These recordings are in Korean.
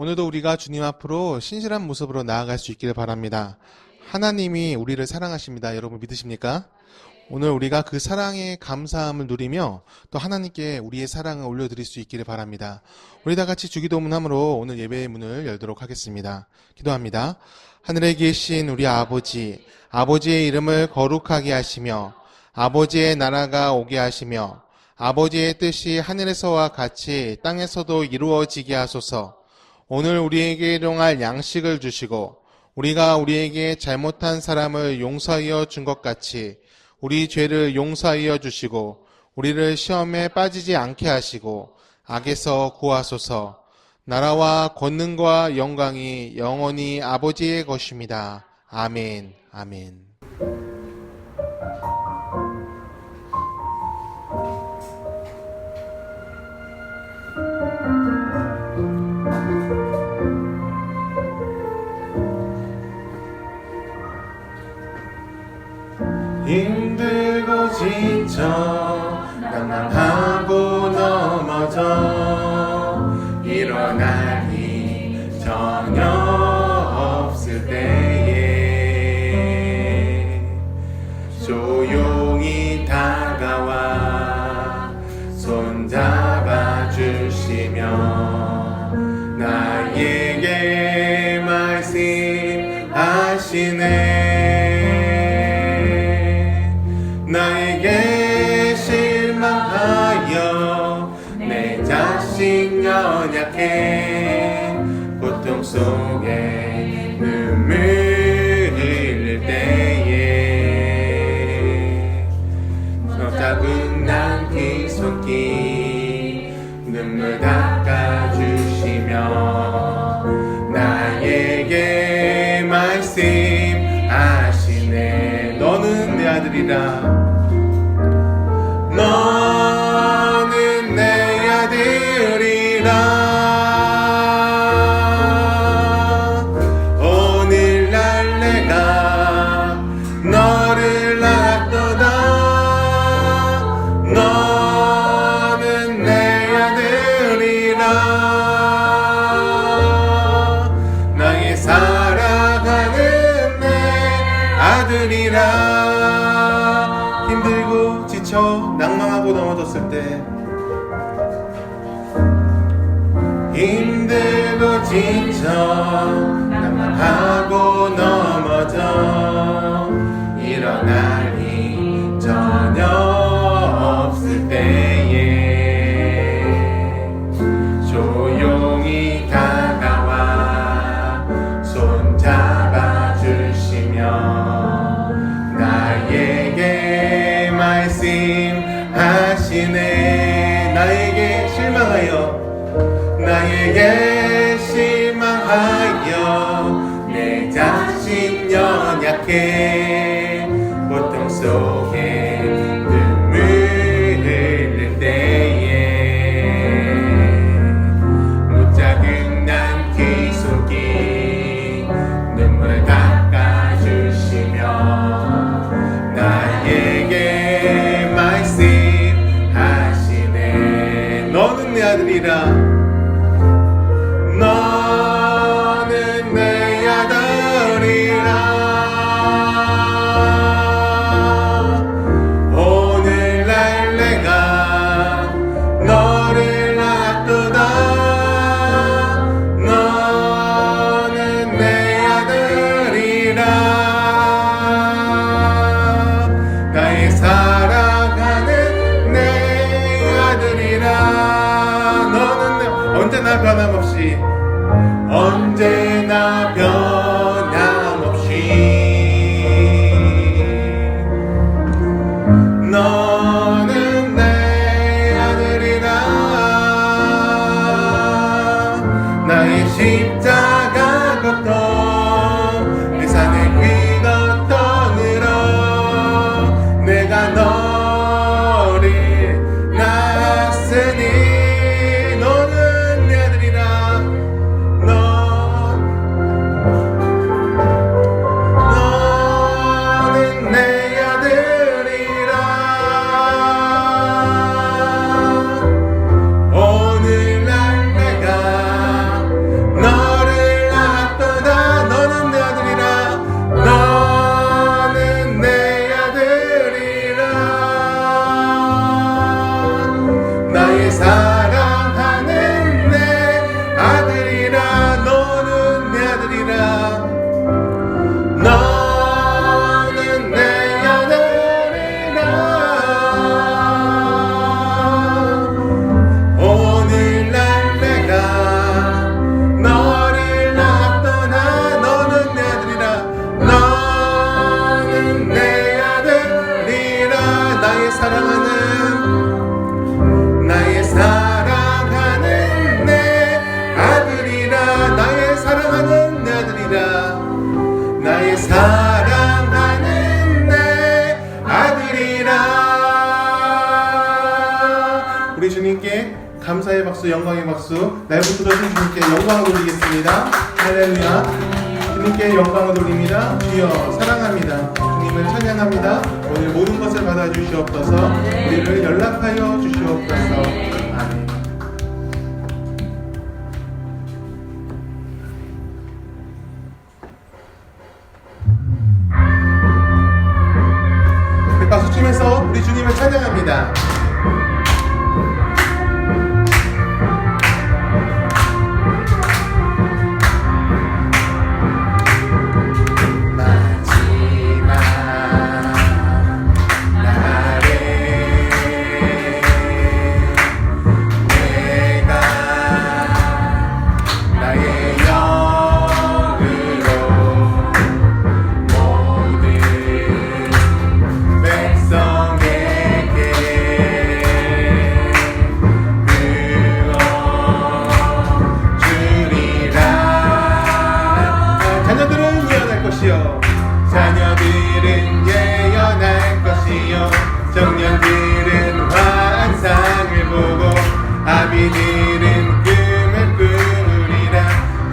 오늘도 우리가 주님 앞으로 신실한 모습으로 나아갈 수 있기를 바랍니다. 하나님이 우리를 사랑하십니다. 여러분 믿으십니까? 오늘 우리가 그 사랑의 감사함을 누리며 또 하나님께 우리의 사랑을 올려드릴 수 있기를 바랍니다. 우리 다 같이 주기도문함으로 오늘 예배의 문을 열도록 하겠습니다. 기도합니다. 하늘에 계신 우리 아버지, 아버지의 이름을 거룩하게 하시며 아버지의 나라가 오게 하시며 아버지의 뜻이 하늘에서와 같이 땅에서도 이루어지게 하소서. 오늘 우리에게 일용할 양식을 주시고 우리가 우리에게 잘못한 사람을 용서하여 준 것 같이 우리 죄를 용서하여 주시고 우리를 시험에 빠지지 않게 하시고 악에서 구하소서. 나라와 권능과 영광이 영원히 아버지의 것입니다. 아멘. 아멘. 힘들고 지쳐 낭낭하고 넘어져 일어나니 전혀 없을 때에 조용히 다가와 손잡아 주시며 나에게 말씀하시네. 나에게 실망하여 내 자신 연약해 고통 속에 눈물 흘릴 때에 작은 난 그 손길 눈물 닦아주시며 나에게 말씀하시네. 너는 내 아들이라. 너는 내 아들이라. 오늘날 내가 너를 낳았도다. 너는 내 아들이라. 나의 살아가는 내 아들이라. 힘들고 지쳐 낭망하고 넘어졌을 때 힘들고 지쳐 낭망하고 넘어져 일어나니 전혀 없을 때에 조용히 다가와 손잡아 주시며 나에게 말씀하시네. 나에게 실망하여 내 자신 연약해 고통 속에 눈물 흘릴 때에 못작은 난 그 손길 눈물 닦아주시며 나에게 말씀하시네. 너는 내 아들이라. 너는 내 아들이라. 오늘날 내가 너를 낳았도다. 너는 내 아들이라. 나의 살아가는 내 아들이라. 너는 언제나 변함없이 너는 내 아들이라. 나의 십자가 걷던 내 산의 길 걷던 늘어 내가 너를 낳았으니 너는 내 아들이라. 너는 내 아들이라. 오늘날 내가 너 나의 사랑하는 내 아들이라. 너는 내 아들이라. 너는 내 아들이라. 오늘날 내가 너를 낳았더나 너는 내 아들이라. 너는 내 아들이라. 나의 사랑하는 내 아들이라. 나의 사랑하는 내 아들이라. 나의 사랑하는 내 아들이라. 우리 주님께 감사의 박수, 영광의 박수, 날부터 들어준 주님께 영광을 돌리겠습니다. 할렐루야. 주님께 영광을 돌립니다. 주여 사랑합니다. 주님을 찬양합니다. 오늘 모든 것을 받아주시옵소서. 우리를 연락하여 주시옵소서. 아멘. 박수 치면서 우리 주님을 찬양합니다. 자녀들은 예언할 것이요 청년들은 환상을 보고 아비들은 꿈을 꾸리라.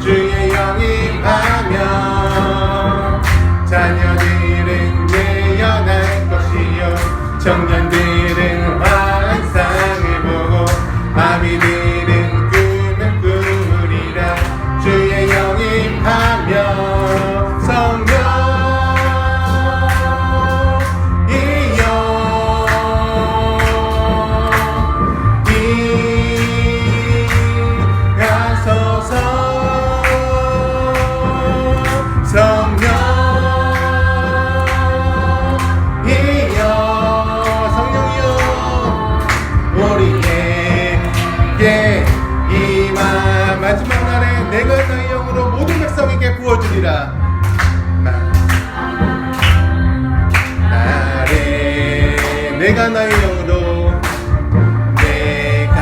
주의 영입하며 자녀들은 예언할 것이요 청년들은 환상을 보고 아비들은 꿈을 꾸리라. 주의 영입하며 마지막 날에 내가 너의 영으로 모든 백성에게 부어주리라. 날에 내가 나의 영으로 내가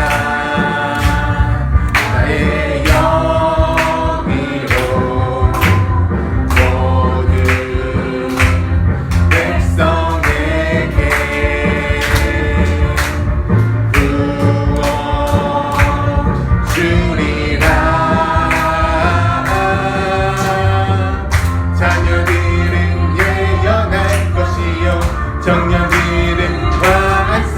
나의 영으로 모든 백성에게 부어주리라. 자녀들은 예언할 것이요 청년들은 환상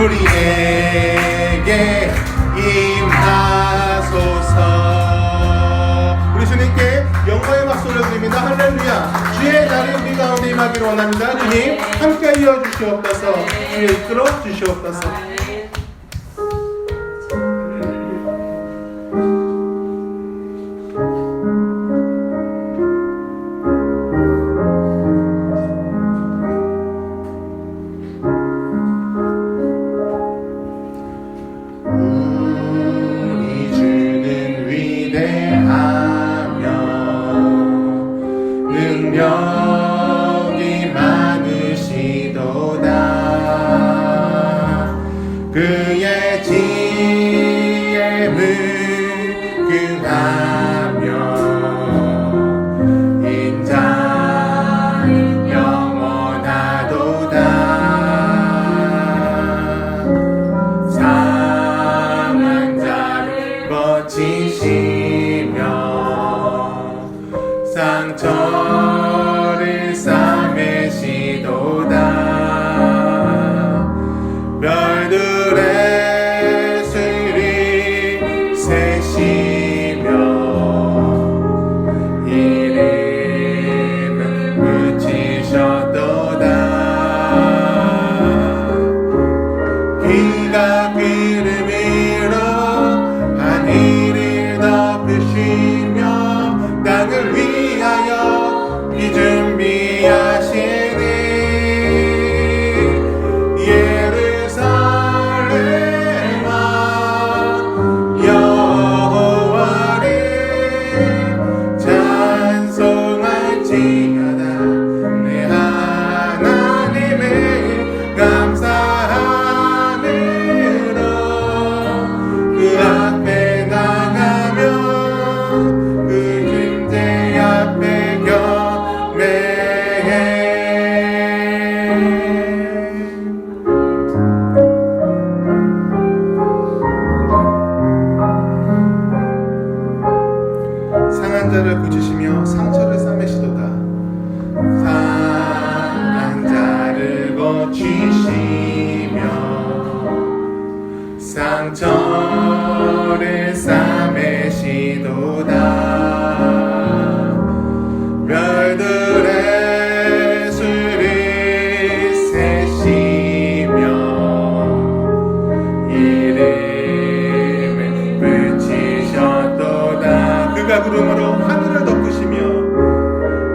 우리에게 임하소서. 우리 주님께 영광의 박수 올려드립니다. 할렐루야. 주의 날이 우리 가운데 임하기를 원합니다. 주님 함께 이어 주시옵소서. 주여 이끌어 주시옵소서. 능력이 많으시도다. 그의 지혜는 그하며 인자는 영원하도다. 상한 자를 거치시며 상처를 싸매시도다. 별들의 수리 세시며 이름을 붙이셨도다. 그가 구름으로 하늘을 덮으시며 땅을 위하여 이 준비하시니 예루살렘아 여호와를 찬송할지어다. 내 하나님을 감사함으로 그 앞에 나가며 그 임재 앞에 경배해. 상한 자를 고치시며 상처를 싸매시도다. 상한 자를 고치시며 상처를 싸매시도다. 별들의 수를 세시며 이름을 붙이셨도다. 그가 구름으로 하늘을 덮으시며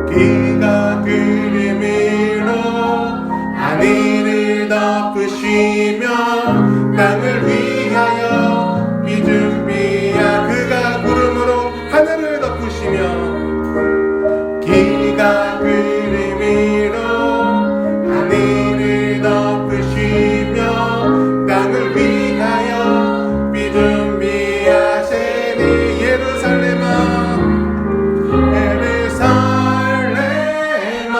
그가 구름으로 하늘을 덮으시며 땅을 위하여 비준비야. 그가 구름으로 하늘을 덮으시며 그가 구름으로 하늘을 덮으시며 땅을 위하여 비준비하시니 예루살렘아 예루살렘아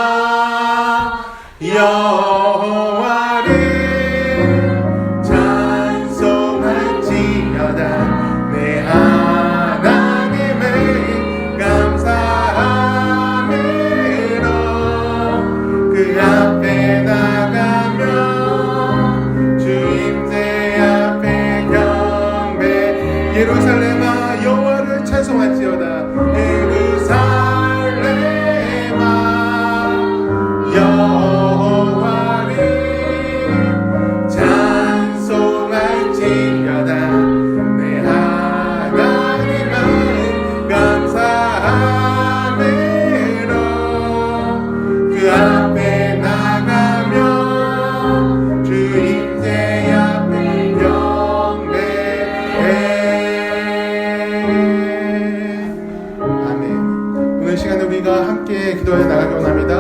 여호와를 찬송할지어다. 내 하나님을 감사함으로 그 앞에 나가며 주 임재 앞에 경배. 예루살렘아 여호와를 찬송할지어다. 예루살렘아 여호와를 찬송할지어다. 내 하나님을 감사함으로 그 앞에 나가며 주 임재 앞에 경배해. 아멘. 오늘 시간에 우리가 함께 기도해 나가기 원합니다.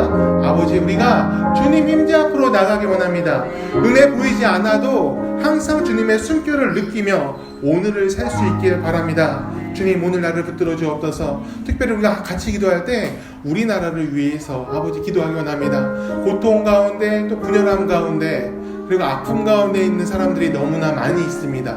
아버지, 우리가 주님 임재 앞으로 나가기 원합니다. 은혜 보이지 않아도 항상 주님의 숨결을 느끼며 오늘을 살 수 있길 바랍니다. 주님, 오늘 나를 붙들어 주옵소서. 특별히 우리가 같이 기도할 때 우리나라를 위해서 아버지 기도하기 원합니다. 고통 가운데 또 분열함 가운데 그리고 아픔 가운데 있는 사람들이 너무나 많이 있습니다.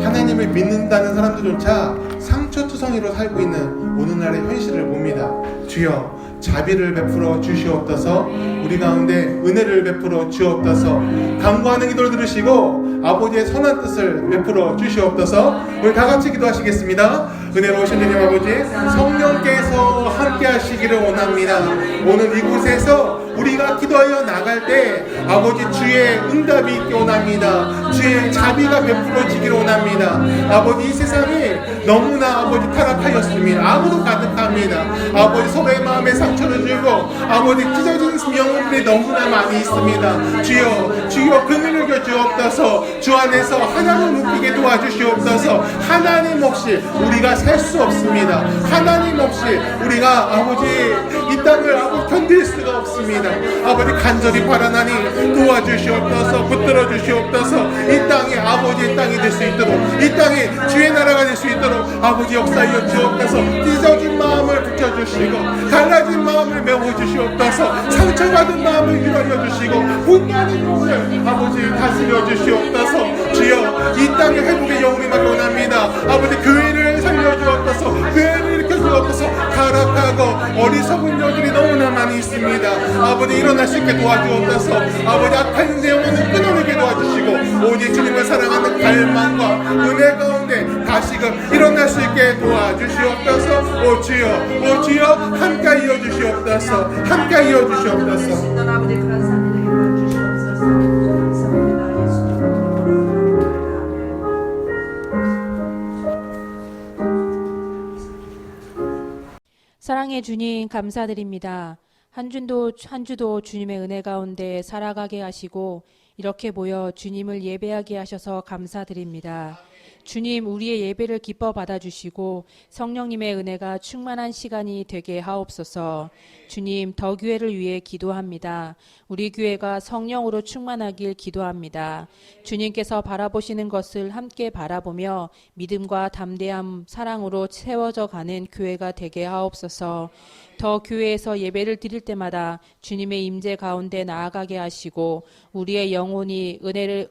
하나님을 믿는다는 사람들조차 상처투성이로 살고 있는 오늘날의 현실을 봅니다. 주여, 자비를 베풀어 주시옵소서. 우리 가운데 은혜를 베풀어 주옵소서. 간구하는 기도를 들으시고 아버지의 선한 뜻을 베풀어 주시옵소서. 우리 다 같이 기도하시겠습니다. 은혜로우신 주님 아버지, 성령께서 함께 하시기를 원합니다. 오늘 이곳에서 우리가 기도하여 나갈 때 아버지 주의 응답이 있기 원합니다. 주의 자비가 베풀어지기를 원합니다. 아버지, 이 세상이 너무나 아버지 타락하였습니다. 악으로 가득합니다. 아버지, 서로의 마음에 상처를 주고 아버지 찢어진 영혼들이 너무나 많이 있습니다. 주여 그늘을 겨 주옵소서. 주 안에서 하나님을 느끼게 도와주시옵소서. 하나님 없이 우리가 살 수 없습니다. 하나님 없이 우리가 아버지 이 땅을 아버지 견딜 수가 없습니다. 아버지, 간절히 바라나니 도와주시옵소서. 붙들어 주시옵소서. 이 땅이 아버지의 땅이 될 수 있도록, 이 땅이 주의 나라가 될 수 있도록 아버지 역사하여 주옵소서. 찢어진 마음을 붙여주시고 갈라진 마음을 메워주시옵소서. 상처받은 마음을 유발해 주시고 분노하는 영혼을 아버지 다스려 주시옵소서. 주여, 이 땅의 회복의 영혼이 막 원합니다. 아버지, 교회를 살려주옵소서. 교회를 일으켜 주옵소서. 타락하고 어리석은 여들이 너무나 많이 있습니다. 아버지, 일어날 수 있게 도와주옵소서. 아버지, 악한 영혼을 끊어내게 도와주시고 오직 주님을 사랑하는 갈망과 은혜 가운데 다시금 일어날 수 있게 도와주시옵소서. 오 주여 함께 하여 주시옵소서. 함께 하여 주시옵소서. 아버지, 감사합니다. 기도해 주시옵소서. 감사합니다. 사랑의 주님, 감사드립니다. 한 주도 주님의 은혜 가운데 살아가게 하시고 이렇게 모여 주님을 예배하게 하셔서 감사드립니다. 주님, 우리의 예배를 기뻐 받아주시고 성령님의 은혜가 충만한 시간이 되게 하옵소서. 주님, 더 교회를 위해 기도합니다. 우리 교회가 성령으로 충만하길 기도합니다. 주님께서 바라보시는 것을 함께 바라보며 믿음과 담대함, 사랑으로 채워져 가는 교회가 되게 하옵소서. 더 교회에서 예배를 드릴 때마다 주님의 임재 가운데 나아가게 하시고 우리의 영혼이 은혜로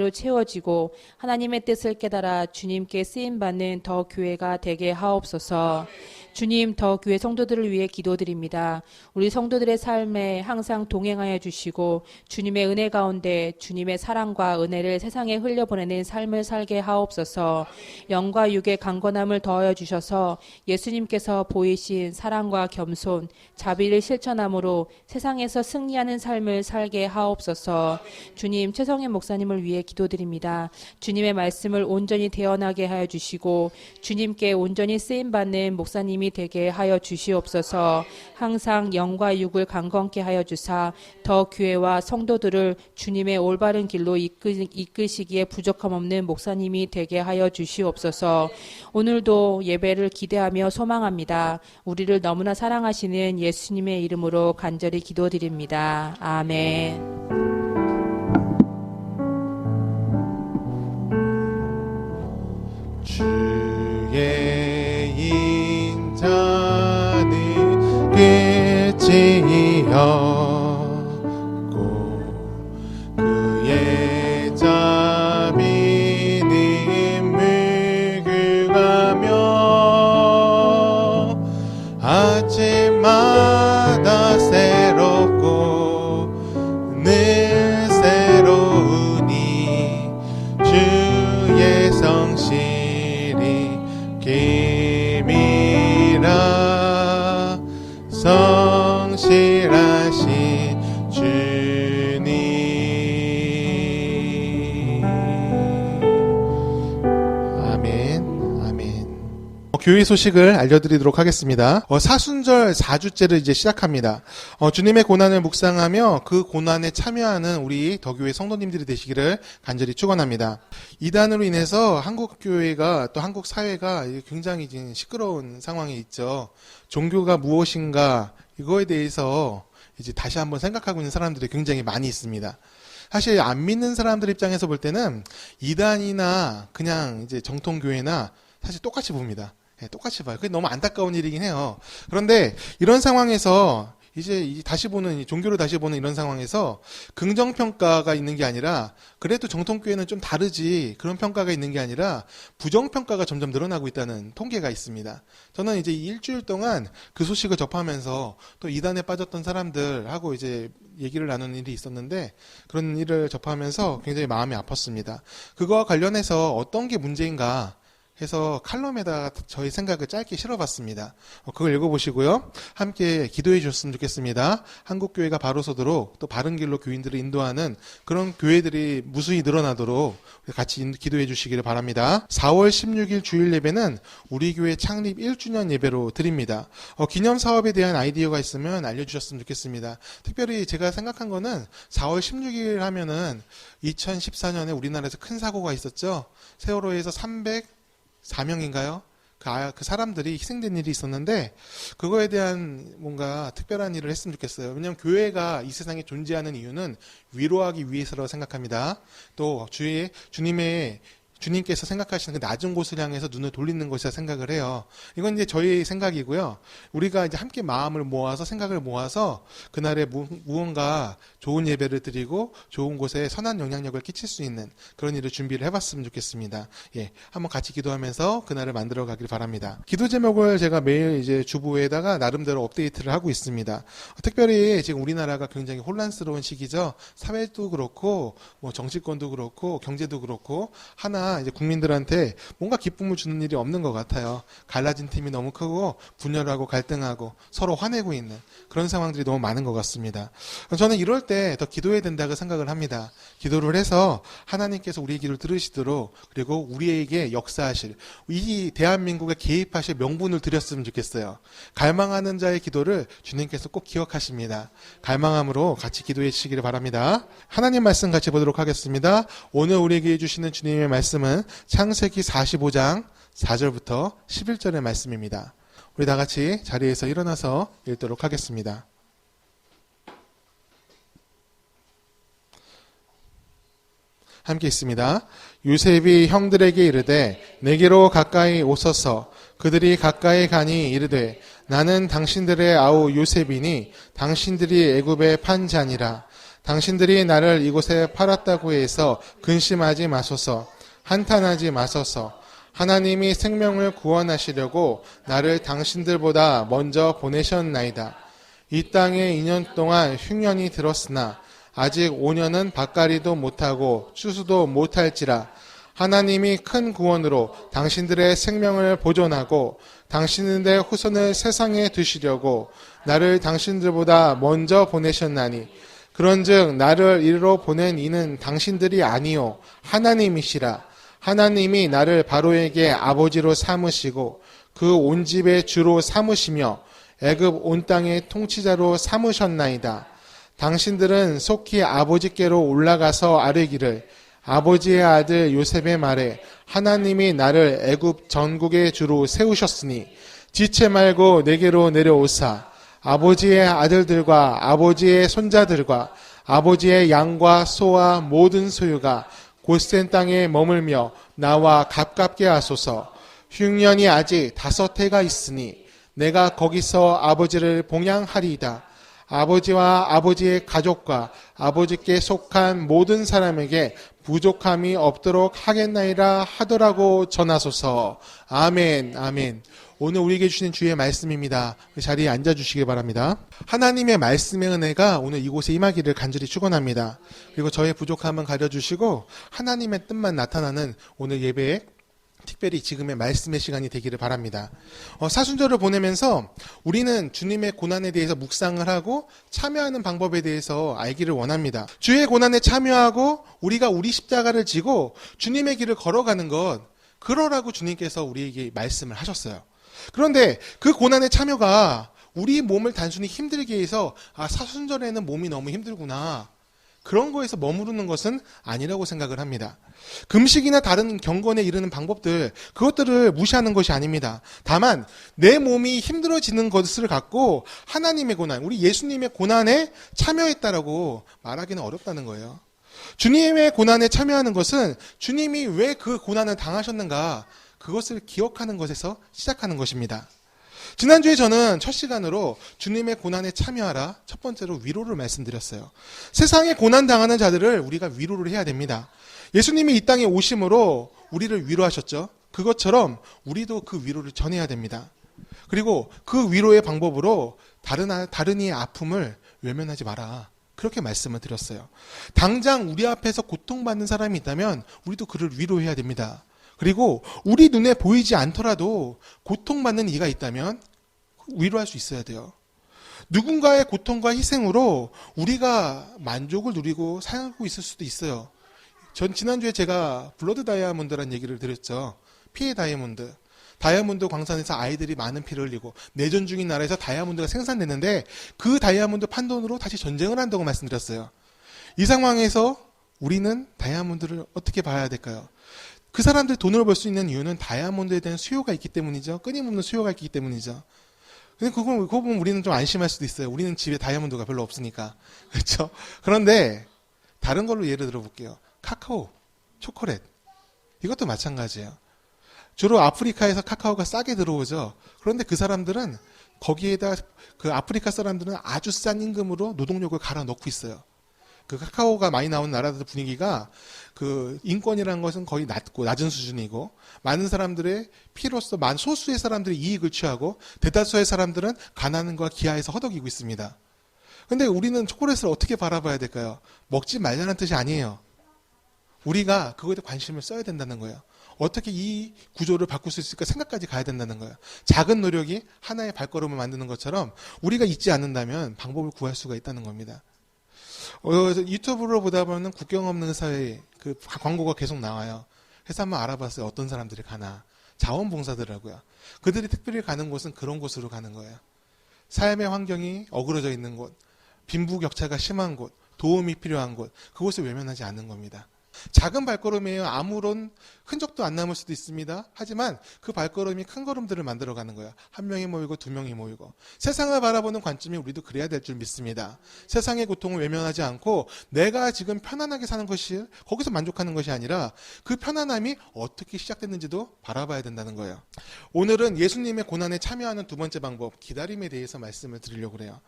채워지고 하나님의 뜻을 깨달아 주님께 쓰임 받는 더 교회가 되게 하옵소서. 주님, 더 교회 성도들을 위해 기도드립니다. 우리 성도들의 삶에 항상 동행하여 주시고 주님의 은혜 가운데 주님의 사랑과 은혜를 세상에 흘려보내는 삶을 살게 하옵소서. 영과 육의 강건함을 더하여 주셔서 예수님께서 보이신 사랑과 겸손, 자비를 실천함으로 세상에서 승리하는 삶을 살게 하옵소서. 주님, 최성현 목사님을 위해 기도드립니다. 주님의 말씀을 온전히 대언하게 하여 주시고 주님께 온전히 쓰임받는 목사님이 되게 하여 주시옵소서. 항상 영과 육을 강건케 하여 주사 더 교회와 성도들을 주님의 올바른 길로 이끄시기에 부족함 없는 목사님이 되게 하여 주시옵소서. 오늘도 예배를 기대하며 소망합니다. 우리를 너무나 사랑하시는 예수님의 이름으로 간절히 기도드립니다. 아멘. 주의 인자는 끝이었고 그의 자비는 물그가며 아침마다 새롭고 늘 새로우니 주의 성실이 기미라 성실하신 주님. 아멘. 아멘. 교회 소식을 알려드리도록 하겠습니다. 사순절 4주째를 이제 시작합니다. 주님의 고난을 묵상하며 그 고난에 참여하는 우리 더교회 성도님들이 되시기를 간절히 축원합니다. 이단으로 인해서 한국 교회가 또 한국 사회가 굉장히 지금 시끄러운 상황에 있죠. 종교가 무엇인가 이거에 대해서 이제 다시 한번 생각하고 있는 사람들이 굉장히 많이 있습니다. 사실 안 믿는 사람들 입장에서 볼 때는 이단이나 그냥 이제 정통교회나 사실 똑같이 봅니다. 똑같이 봐요. 그게 너무 안타까운 일이긴 해요. 그런데 이런 상황에서 이제 다시 보는, 종교를 다시 보는 이런 상황에서 긍정평가가 있는 게 아니라 그래도 정통교회는 좀 다르지 그런 평가가 있는 게 아니라 부정평가가 점점 늘어나고 있다는 통계가 있습니다. 저는 이제 일주일 동안 그 소식을 접하면서 또 이단에 빠졌던 사람들하고 이제 얘기를 나누는 일이 있었는데 그런 일을 접하면서 굉장히 마음이 아팠습니다. 그거와 관련해서 어떤 게 문제인가 해서 칼럼에다가 저희 생각을 짧게 실어봤습니다. 그걸 읽어보시고요. 함께 기도해 주셨으면 좋겠습니다. 한국교회가 바로 서도록 또 바른 길로 교인들을 인도하는 그런 교회들이 무수히 늘어나도록 같이 기도해 주시기를 바랍니다. 4월 16일 주일 예배는 우리 교회 창립 1주년 예배로 드립니다. 기념 사업에 대한 아이디어가 있으면 알려주셨으면 좋겠습니다. 특별히 제가 생각한 거는 4월 16일 하면은 2014년에 우리나라에서 큰 사고가 있었죠. 세월호에서 4명인가요? 그 사람들이 희생된 일이 있었는데 그거에 대한 뭔가 특별한 일을 했으면 좋겠어요. 왜냐하면 교회가 이 세상에 존재하는 이유는 위로하기 위해서라고 생각합니다. 또 주님께서 생각하시는 그 낮은 곳을 향해서 눈을 돌리는 것이라 생각을 해요. 이건 이제 저희 생각이고요. 우리가 이제 함께 마음을 모아서 생각을 모아서 그날에 무언가 좋은 예배를 드리고 좋은 곳에 선한 영향력을 끼칠 수 있는 그런 일을 준비를 해봤으면 좋겠습니다. 예, 한번 같이 기도하면서 그날을 만들어 가길 바랍니다. 기도 제목을 제가 매일 이제 주보에다가 나름대로 업데이트를 하고 있습니다. 특별히 지금 우리나라가 굉장히 혼란스러운 시기죠. 사회도 그렇고 뭐 정치권도 그렇고 경제도 그렇고 하나 이제 국민들한테 뭔가 기쁨을 주는 일이 없는 것 같아요. 갈라진 팀이 너무 크고 분열하고 갈등하고 서로 화내고 있는 그런 상황들이 너무 많은 것 같습니다. 저는 이럴 때 더 기도해야 된다고 생각을 합니다. 기도를 해서 하나님께서 우리의 기도를 들으시도록 그리고 우리에게 역사하실 이 대한민국에 개입하실 명분을 드렸으면 좋겠어요. 갈망하는 자의 기도를 주님께서 꼭 기억하십니다. 갈망함으로 같이 기도해 주시기를 바랍니다. 하나님 말씀 같이 보도록 하겠습니다. 오늘 우리에게 주시는 주님의 말씀은 창세기 45장 4절부터 11절의 말씀입니다. 우리 다 같이 자리에서 일어나서 읽도록 하겠습니다. 함께 있습니다. 요셉이 형들에게 이르되 내게로 가까이 오소서. 그들이 가까이 가니 이르되 나는 당신들의 아우 요셉이니 당신들이 애굽에 판 자니라. 당신들이 나를 이곳에 팔았다고 해서 근심하지 마소서. 한탄하지 마소서. 하나님이 생명을 구원하시려고 나를 당신들보다 먼저 보내셨나이다. 이 땅에 2년 동안 흉년이 들었으나 아직 5년은 밭갈이도 못하고 추수도 못할지라. 하나님이 큰 구원으로 당신들의 생명을 보존하고 당신들의 후손을 세상에 두시려고 나를 당신들보다 먼저 보내셨나니 그런즉 나를 이리로 보낸 이는 당신들이 아니요 하나님이시라. 하나님이 나를 바로에게 아버지로 삼으시고 그 온 집의 주로 삼으시며 애굽 온 땅의 통치자로 삼으셨나이다. 당신들은 속히 아버지께로 올라가서 아뢰기를 아버지의 아들 요셉의 말에 하나님이 나를 애굽 전국의 주로 세우셨으니 지체 말고 내게로 내려오사 아버지의 아들들과 아버지의 손자들과 아버지의 양과 소와 모든 소유가 곧센 땅에 머물며 나와 가깝게 하소서. 흉년이 아직 5해가 있으니 내가 거기서 아버지를 봉양하리이다. 아버지와 아버지의 가족과 아버지께 속한 모든 사람에게 부족함이 없도록 하겠나이라 하더라고 전하소서. 아멘, 아멘. 오늘 우리에게 주신 주의 말씀입니다. 그 자리에 앉아주시기 바랍니다. 하나님의 말씀의 은혜가 오늘 이곳에 임하기를 간절히 축원합니다. 그리고 저의 부족함은 가려주시고 하나님의 뜻만 나타나는 오늘 예배에 특별히 지금의 말씀의 시간이 되기를 바랍니다. 사순절을 보내면서 우리는 주님의 고난에 대해서 묵상을 하고 참여하는 방법에 대해서 알기를 원합니다. 주의 고난에 참여하고 우리가 우리 십자가를 지고 주님의 길을 걸어가는 것, 그러라고 주님께서 우리에게 말씀을 하셨어요. 그런데 그 고난의 참여가 우리 몸을 단순히 힘들게 해서 사순절에는 몸이 너무 힘들구나, 그런 거에서 머무르는 것은 아니라고 생각을 합니다. 금식이나 다른 경건에 이르는 방법들, 그것들을 무시하는 것이 아닙니다. 다만 내 몸이 힘들어지는 것을 갖고 하나님의 고난, 우리 예수님의 고난에 참여했다라고 말하기는 어렵다는 거예요. 주님의 고난에 참여하는 것은 주님이 왜 그 고난을 당하셨는가, 그것을 기억하는 것에서 시작하는 것입니다. 지난주에 저는 첫 시간으로 주님의 고난에 참여하라 첫 번째로 위로를 말씀드렸어요. 세상에 고난당하는 자들을 우리가 위로를 해야 됩니다. 예수님이 이 땅에 오심으로 우리를 위로하셨죠. 그것처럼 우리도 그 위로를 전해야 됩니다. 그리고 그 위로의 방법으로 다른 이의 아픔을 외면하지 마라. 그렇게 말씀을 드렸어요. 당장 우리 앞에서 고통받는 사람이 있다면 우리도 그를 위로해야 됩니다. 그리고 우리 눈에 보이지 않더라도 고통받는 이가 있다면 위로할 수 있어야 돼요. 누군가의 고통과 희생으로 우리가 만족을 누리고 살고 있을 수도 있어요. 전 지난주에 제가 블러드 다이아몬드라는 얘기를 드렸죠. 피의 다이아몬드. 다이아몬드 광산에서 아이들이 많은 피를 흘리고 내전 중인 나라에서 다이아몬드가 생산됐는데 그 다이아몬드 판돈으로 다시 전쟁을 한다고 말씀드렸어요. 이 상황에서 우리는 다이아몬드를 어떻게 봐야 될까요? 그 사람들이 돈을 벌 수 있는 이유는 다이아몬드에 대한 수요가 있기 때문이죠. 끊임없는 수요가 있기 때문이죠. 근데 그거 보면 우리는 좀 안심할 수도 있어요. 우리는 집에 다이아몬드가 별로 없으니까. 그렇죠? 그런데 다른 걸로 예를 들어 볼게요. 카카오, 초콜릿. 이것도 마찬가지예요. 주로 아프리카에서 카카오가 싸게 들어오죠. 그런데 그 사람들은 거기에다 그 아프리카 사람들은 아주 싼 임금으로 노동력을 갈아 넣고 있어요. 그 카카오가 많이 나온 나라들 분위기가 그 인권이라는 것은 거의 낮은 수준이고 많은 사람들의 피로서 소수의 사람들이 이익을 취하고 대다수의 사람들은 가난과 기아에서 허덕이고 있습니다. 근데 우리는 초콜릿을 어떻게 바라봐야 될까요? 먹지 말라는 뜻이 아니에요. 우리가 그거에 대해 관심을 써야 된다는 거예요. 어떻게 이 구조를 바꿀 수 있을까 생각까지 가야 된다는 거예요. 작은 노력이 하나의 발걸음을 만드는 것처럼 우리가 잊지 않는다면 방법을 구할 수가 있다는 겁니다. 유튜브로 보다 보면 국경 없는 사회 그 광고가 계속 나와요. 그래서 한번 알아봤어요. 어떤 사람들이 가나. 자원봉사더라고요. 그들이 특별히 가는 곳은 그런 곳으로 가는 거예요. 삶의 환경이 어그러져 있는 곳, 빈부격차가 심한 곳, 도움이 필요한 곳, 그곳을 외면하지 않는 겁니다. 작은 발걸음이에요. 아무런 흔적도 안 남을 수도 있습니다. 하지만 그 발걸음이 큰 걸음들을 만들어가는 거예요. 한 명이 모이고 두 명이 모이고. 세상을 바라보는 관점이 우리도 그래야 될 줄 믿습니다. 세상의 고통을 외면하지 않고 내가 지금 편안하게 사는 것이 거기서 만족하는 것이 아니라 그 편안함이 어떻게 시작됐는지도 바라봐야 된다는 거예요. 오늘은 예수님의 고난에 참여하는 두 번째 방법, 기다림에 대해서 말씀을 드리려고 그래요.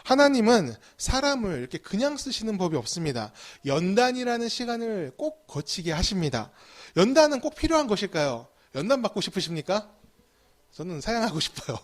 하나님은 사람을 이렇게 그냥 쓰시는 법이 없습니다. 연단이라는 시간을 꼭 거치게 하십니다. 연단은 꼭 필요한 것일까요? 연단 받고 싶으십니까? 저는 사양하고 싶어요.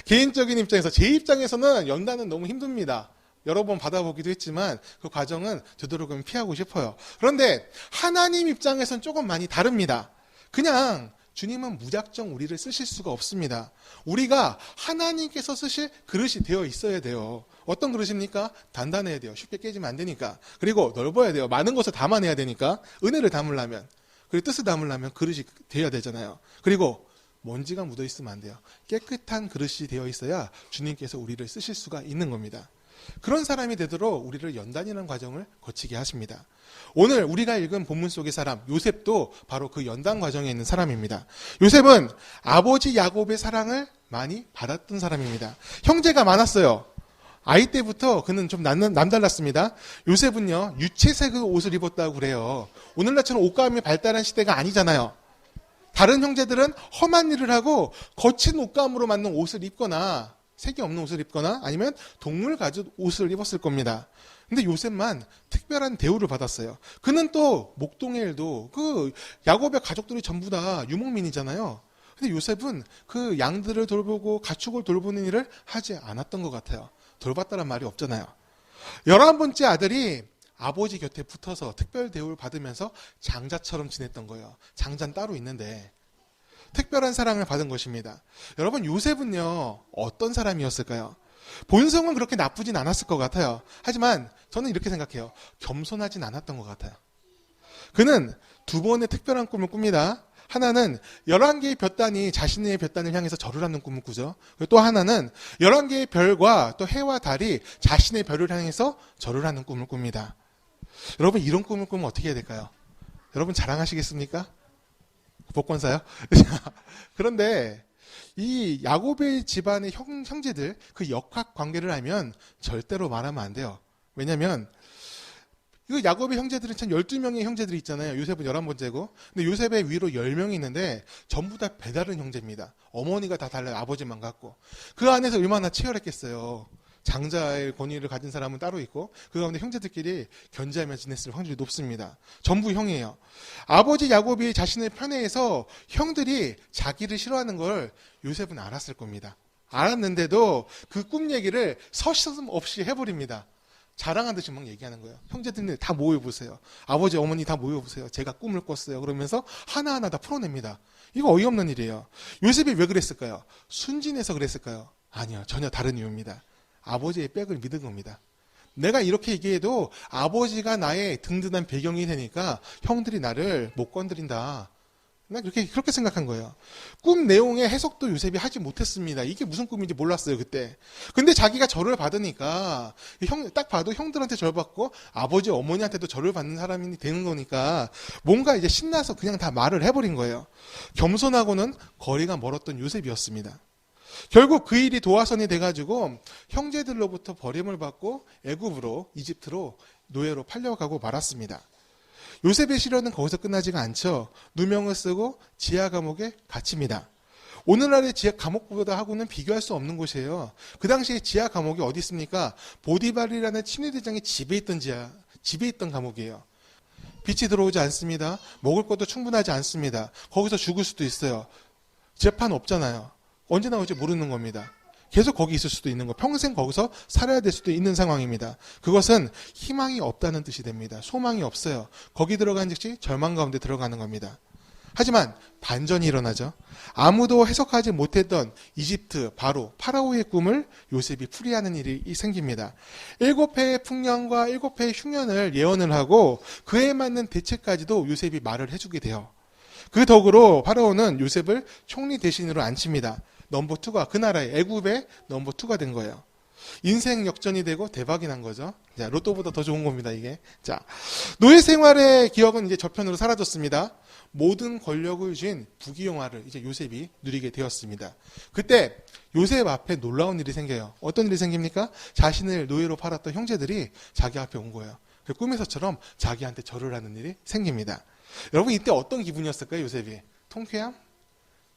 개인적인 입장에서, 제 입장에서는 연단은 너무 힘듭니다. 여러 번 받아보기도 했지만 그 과정은 되도록이면 피하고 싶어요. 그런데 하나님 입장에서는 조금 많이 다릅니다. 그냥 주님은 무작정 우리를 쓰실 수가 없습니다. 우리가 하나님께서 쓰실 그릇이 되어 있어야 돼요. 어떤 그릇입니까? 단단해야 돼요. 쉽게 깨지면 안 되니까. 그리고 넓어야 돼요. 많은 것을 담아내야 되니까. 은혜를 담으려면, 그리고 뜻을 담으려면 그릇이 되어야 되잖아요. 그리고 먼지가 묻어 있으면 안 돼요. 깨끗한 그릇이 되어 있어야 주님께서 우리를 쓰실 수가 있는 겁니다. 그런 사람이 되도록 우리를 연단이라는 과정을 거치게 하십니다. 오늘 우리가 읽은 본문 속의 사람 요셉도 바로 그 연단 과정에 있는 사람입니다. 요셉은 아버지 야곱의 사랑을 많이 받았던 사람입니다. 형제가 많았어요. 아이 때부터 그는 좀 남달랐습니다. 요셉은요, 유채색 옷을 입었다고 그래요. 오늘날처럼 옷감이 발달한 시대가 아니잖아요. 다른 형제들은 험한 일을 하고 거친 옷감으로 만든 옷을 입거나 색이 없는 옷을 입거나 아니면 동물 가죽 옷을 입었을 겁니다. 근데 요셉만 특별한 대우를 받았어요. 그는 또 목동의 일도 그 야곱의 가족들이 전부 다 유목민이잖아요. 근데 요셉은 그 양들을 돌보고 가축을 돌보는 일을 하지 않았던 것 같아요. 돌봤다는 말이 없잖아요. 11번째 아들이 아버지 곁에 붙어서 특별 대우를 받으면서 장자처럼 지냈던 거예요. 장자는 따로 있는데 특별한 사랑을 받은 것입니다. 여러분, 요셉은요, 어떤 사람이었을까요? 본성은 그렇게 나쁘진 않았을 것 같아요. 하지만 저는 이렇게 생각해요. 겸손하진 않았던 것 같아요. 그는 두 번의 특별한 꿈을 꿉니다. 하나는 11개의 볕단이 자신의 볕단을 향해서 절을 하는 꿈을 꾸죠. 그리고 또 하나는 11개의 별과 또 해와 달이 자신의 별을 향해서 절을 하는 꿈을 꿉니다. 여러분, 이런 꿈을 꾸면 어떻게 해야 될까요? 여러분 자랑하시겠습니까? 복권사요? 그런데 이 야곱의 집안의 형제들 그 역학 관계를 알면 절대로 말하면 안 돼요. 왜냐하면 이거 야곱의 형제들은 참 12명의 형제들이 있잖아요. 요셉은 11번째고. 근데 요셉의 위로 10명이 있는데 전부 다 배다른 형제입니다. 어머니가 다 달라요. 아버지만 같고. 그 안에서 얼마나 치열했겠어요. 장자의 권위를 가진 사람은 따로 있고 그 가운데 형제들끼리 견제하며 지냈을 확률이 높습니다. 전부 형이에요. 아버지 야곱이 자신의 편애해서 형들이 자기를 싫어하는 걸 요셉은 알았을 겁니다. 알았는데도 그 꿈 얘기를 서슴없이 해버립니다. 자랑한 듯이 막 얘기하는 거예요. 형제들 다 모여보세요. 아버지 어머니 다 모여보세요. 제가 꿈을 꿨어요. 그러면서 하나하나 다 풀어냅니다. 이거 어이없는 일이에요. 요셉이 왜 그랬을까요? 순진해서 그랬을까요? 아니요. 전혀 다른 이유입니다. 아버지의 백을 믿은 겁니다. 내가 이렇게 얘기해도 아버지가 나의 든든한 배경이 되니까 형들이 나를 못 건드린다. 난 그렇게 생각한 거예요. 꿈 내용의 해석도 요셉이 하지 못했습니다. 이게 무슨 꿈인지 몰랐어요, 그때. 근데 자기가 절을 받으니까, 딱 봐도 형들한테 절 받고, 아버지, 어머니한테도 절을 받는 사람이 되는 거니까, 뭔가 이제 신나서 그냥 다 말을 해버린 거예요. 겸손하고는 거리가 멀었던 요셉이었습니다. 결국 그 일이 도화선이 돼가지고, 형제들로부터 버림을 받고, 애굽으로, 이집트로, 노예로 팔려가고 말았습니다. 요셉의 시련은 거기서 끝나지가 않죠. 누명을 쓰고 지하 감옥에 갇힙니다. 오늘날의 지하 감옥보다 하고는 비교할 수 없는 곳이에요. 그 당시에 지하 감옥이 어디 있습니까? 보디발이라는 친위대장의 집에 있던 감옥이에요. 빛이 들어오지 않습니다. 먹을 것도 충분하지 않습니다. 거기서 죽을 수도 있어요. 재판 없잖아요. 언제 나올지 모르는 겁니다. 계속 거기 있을 수도 있는 거, 평생 거기서 살아야 될 수도 있는 상황입니다. 그것은 희망이 없다는 뜻이 됩니다. 소망이 없어요. 거기 들어간 즉시 절망 가운데 들어가는 겁니다. 하지만 반전이 일어나죠. 아무도 해석하지 못했던 이집트 파라오의 꿈을 요셉이 풀이하는 일이 생깁니다. 7회의 풍년과 7회의 흉년을 예언을 하고 그에 맞는 대책까지도 요셉이 말을 해주게 돼요. 그 덕으로 파라오는 요셉을 총리 대신으로 앉힙니다. 넘버 2가 그 나라의 애굽의 넘버 2가 된 거예요. 인생 역전이 되고 대박이 난 거죠. 자, 로또보다 더 좋은 겁니다, 이게. 자, 노예 생활의 기억은 이제 저편으로 사라졌습니다. 모든 권력을 쥔 부귀영화를 이제 요셉이 누리게 되었습니다. 그때 요셉 앞에 놀라운 일이 생겨요. 어떤 일이 생깁니까? 자신을 노예로 팔았던 형제들이 자기 앞에 온 거예요. 그 꿈에서처럼 자기한테 절을 하는 일이 생깁니다. 여러분 이때 어떤 기분이었을까요, 요셉이? 통쾌함?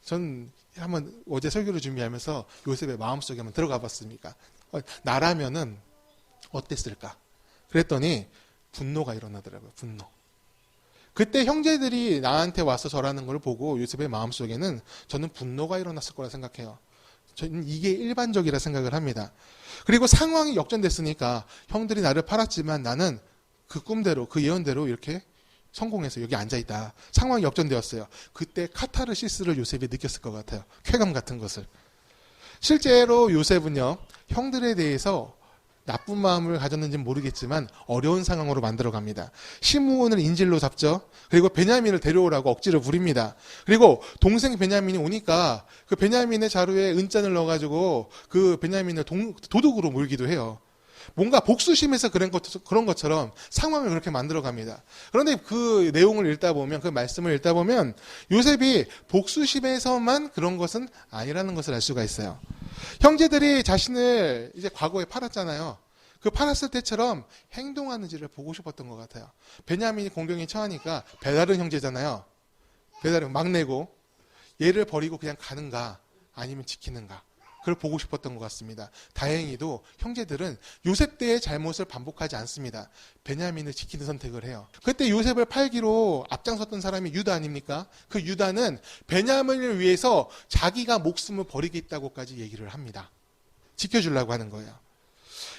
전 한번 어제 설교를 준비하면서 요셉의 마음속에 한번 들어가 봤습니까? 나라면은 어땠을까? 그랬더니 분노가 일어나더라고요. 분노. 그때 형제들이 나한테 와서 절하는 걸 보고 요셉의 마음속에는 저는 분노가 일어났을 거라 생각해요. 저는 이게 일반적이라 생각을 합니다. 그리고 상황이 역전됐으니까 형들이 나를 팔았지만 나는 그 꿈대로 그 예언대로 이렇게 성공해서 여기 앉아있다. 상황이 역전되었어요. 그때 카타르시스를 요셉이 느꼈을 것 같아요. 쾌감 같은 것을. 실제로 요셉은요. 형들에 대해서 나쁜 마음을 가졌는지는 모르겠지만 어려운 상황으로 만들어갑니다. 시므온을 인질로 잡죠. 그리고 베냐민을 데려오라고 억지로 부립니다. 그리고 동생 베냐민이 오니까 그 베냐민의 자루에 은잔을 넣어가지고 그 베냐민을 도둑으로 몰기도 해요. 뭔가 복수심에서 그런 것처럼 상황을 그렇게 만들어갑니다. 그런데 그 내용을 읽다 보면, 그 말씀을 읽다 보면 요셉이 복수심에서만 그런 것은 아니라는 것을 알 수가 있어요. 형제들이 자신을 이제 과거에 팔았잖아요. 그 팔았을 때처럼 행동하는지를 보고 싶었던 것 같아요. 베냐민이 공경에 처하니까 배다른 형제잖아요. 배다른 막내고 얘를 버리고 그냥 가는가 아니면 지키는가. 그걸 보고 싶었던 것 같습니다. 다행히도 형제들은 요셉 때의 잘못을 반복하지 않습니다. 베냐민을 지키는 선택을 해요. 그때 요셉을 팔기로 앞장섰던 사람이 유다 아닙니까? 그 유다는 베냐민을 위해서 자기가 목숨을 버리겠다고까지 얘기를 합니다. 지켜주려고 하는 거예요.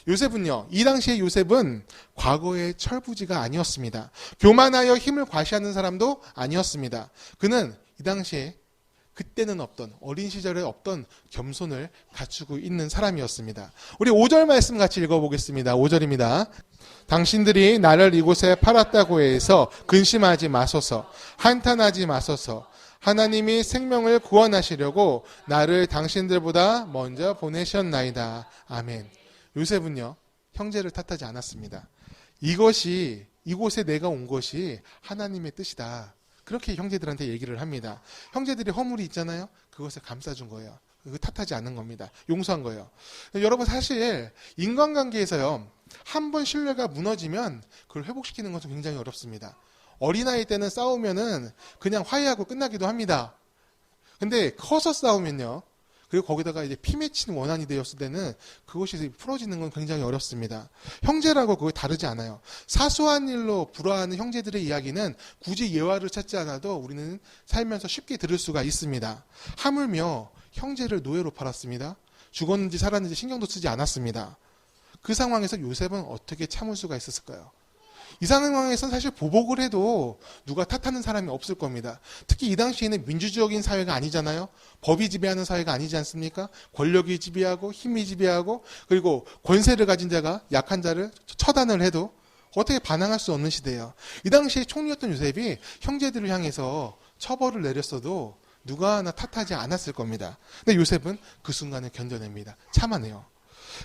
요셉은요, 이 당시에 요셉은 과거의 철부지가 아니었습니다. 교만하여 힘을 과시하는 사람도 아니었습니다. 그는 이 당시에 그때는 없던, 어린 시절에 없던 겸손을 갖추고 있는 사람이었습니다. 우리 5절 말씀 같이 읽어보겠습니다. 5절입니다. 당신들이 나를 이곳에 팔았다고 해서 근심하지 마소서, 한탄하지 마소서. 하나님이 생명을 구원하시려고 나를 당신들보다 먼저 보내셨나이다. 아멘. 요셉은요, 형제를 탓하지 않았습니다. 이곳에 내가 온 것이 하나님의 뜻이다. 그렇게 형제들한테 얘기를 합니다. 형제들이 허물이 있잖아요. 그것을 감싸준 거예요. 탓하지 않는 겁니다. 용서한 거예요. 여러분 사실 인간관계에서요. 한 번 신뢰가 무너지면 그걸 회복시키는 것은 굉장히 어렵습니다. 어린아이 때는 싸우면은 그냥 화해하고 끝나기도 합니다. 근데 커서 싸우면요. 그리고 거기다가 이제 피 맺힌 원한이 되었을 때는 그것이 풀어지는 건 굉장히 어렵습니다. 형제라고 그거 다르지 않아요. 사소한 일로 불화하는 형제들의 이야기는 굳이 예화를 찾지 않아도 우리는 살면서 쉽게 들을 수가 있습니다. 하물며 형제를 노예로 팔았습니다. 죽었는지 살았는지 신경도 쓰지 않았습니다. 그 상황에서 요셉은 어떻게 참을 수가 있었을까요? 이 상황에서는 사실 보복을 해도 누가 탓하는 사람이 없을 겁니다. 특히 이 당시에는 민주적인 사회가 아니잖아요. 법이 지배하는 사회가 아니지 않습니까? 권력이 지배하고 힘이 지배하고 그리고 권세를 가진 자가 약한 자를 처단을 해도 어떻게 반항할 수 없는 시대예요. 이 당시에 총리였던 요셉이 형제들을 향해서 처벌을 내렸어도 누가 하나 탓하지 않았을 겁니다. 근데 요셉은 그 순간을 견뎌냅니다. 참아내요.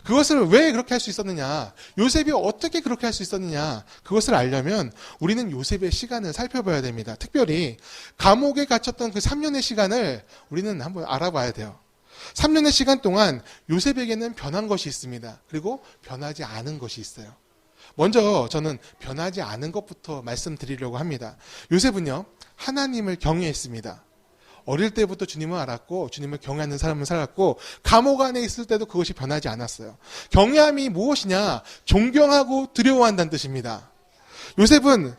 그것을 왜 그렇게 할 수 있었느냐? 요셉이 어떻게 그렇게 할 수 있었느냐? 그것을 알려면 우리는 요셉의 시간을 살펴봐야 됩니다. 특별히 감옥에 갇혔던 그 3년의 시간을 우리는 한번 알아봐야 돼요. 3년의 시간 동안 요셉에게는 변한 것이 있습니다. 그리고 변하지 않은 것이 있어요. 먼저 저는 변하지 않은 것부터 말씀드리려고 합니다. 요셉은요, 하나님을 경외했습니다. 어릴 때부터 주님을 알았고 주님을 경외하는 삶을 살았고 감옥 안에 있을 때도 그것이 변하지 않았어요. 경외함이 무엇이냐? 존경하고 두려워한다는 뜻입니다. 요셉은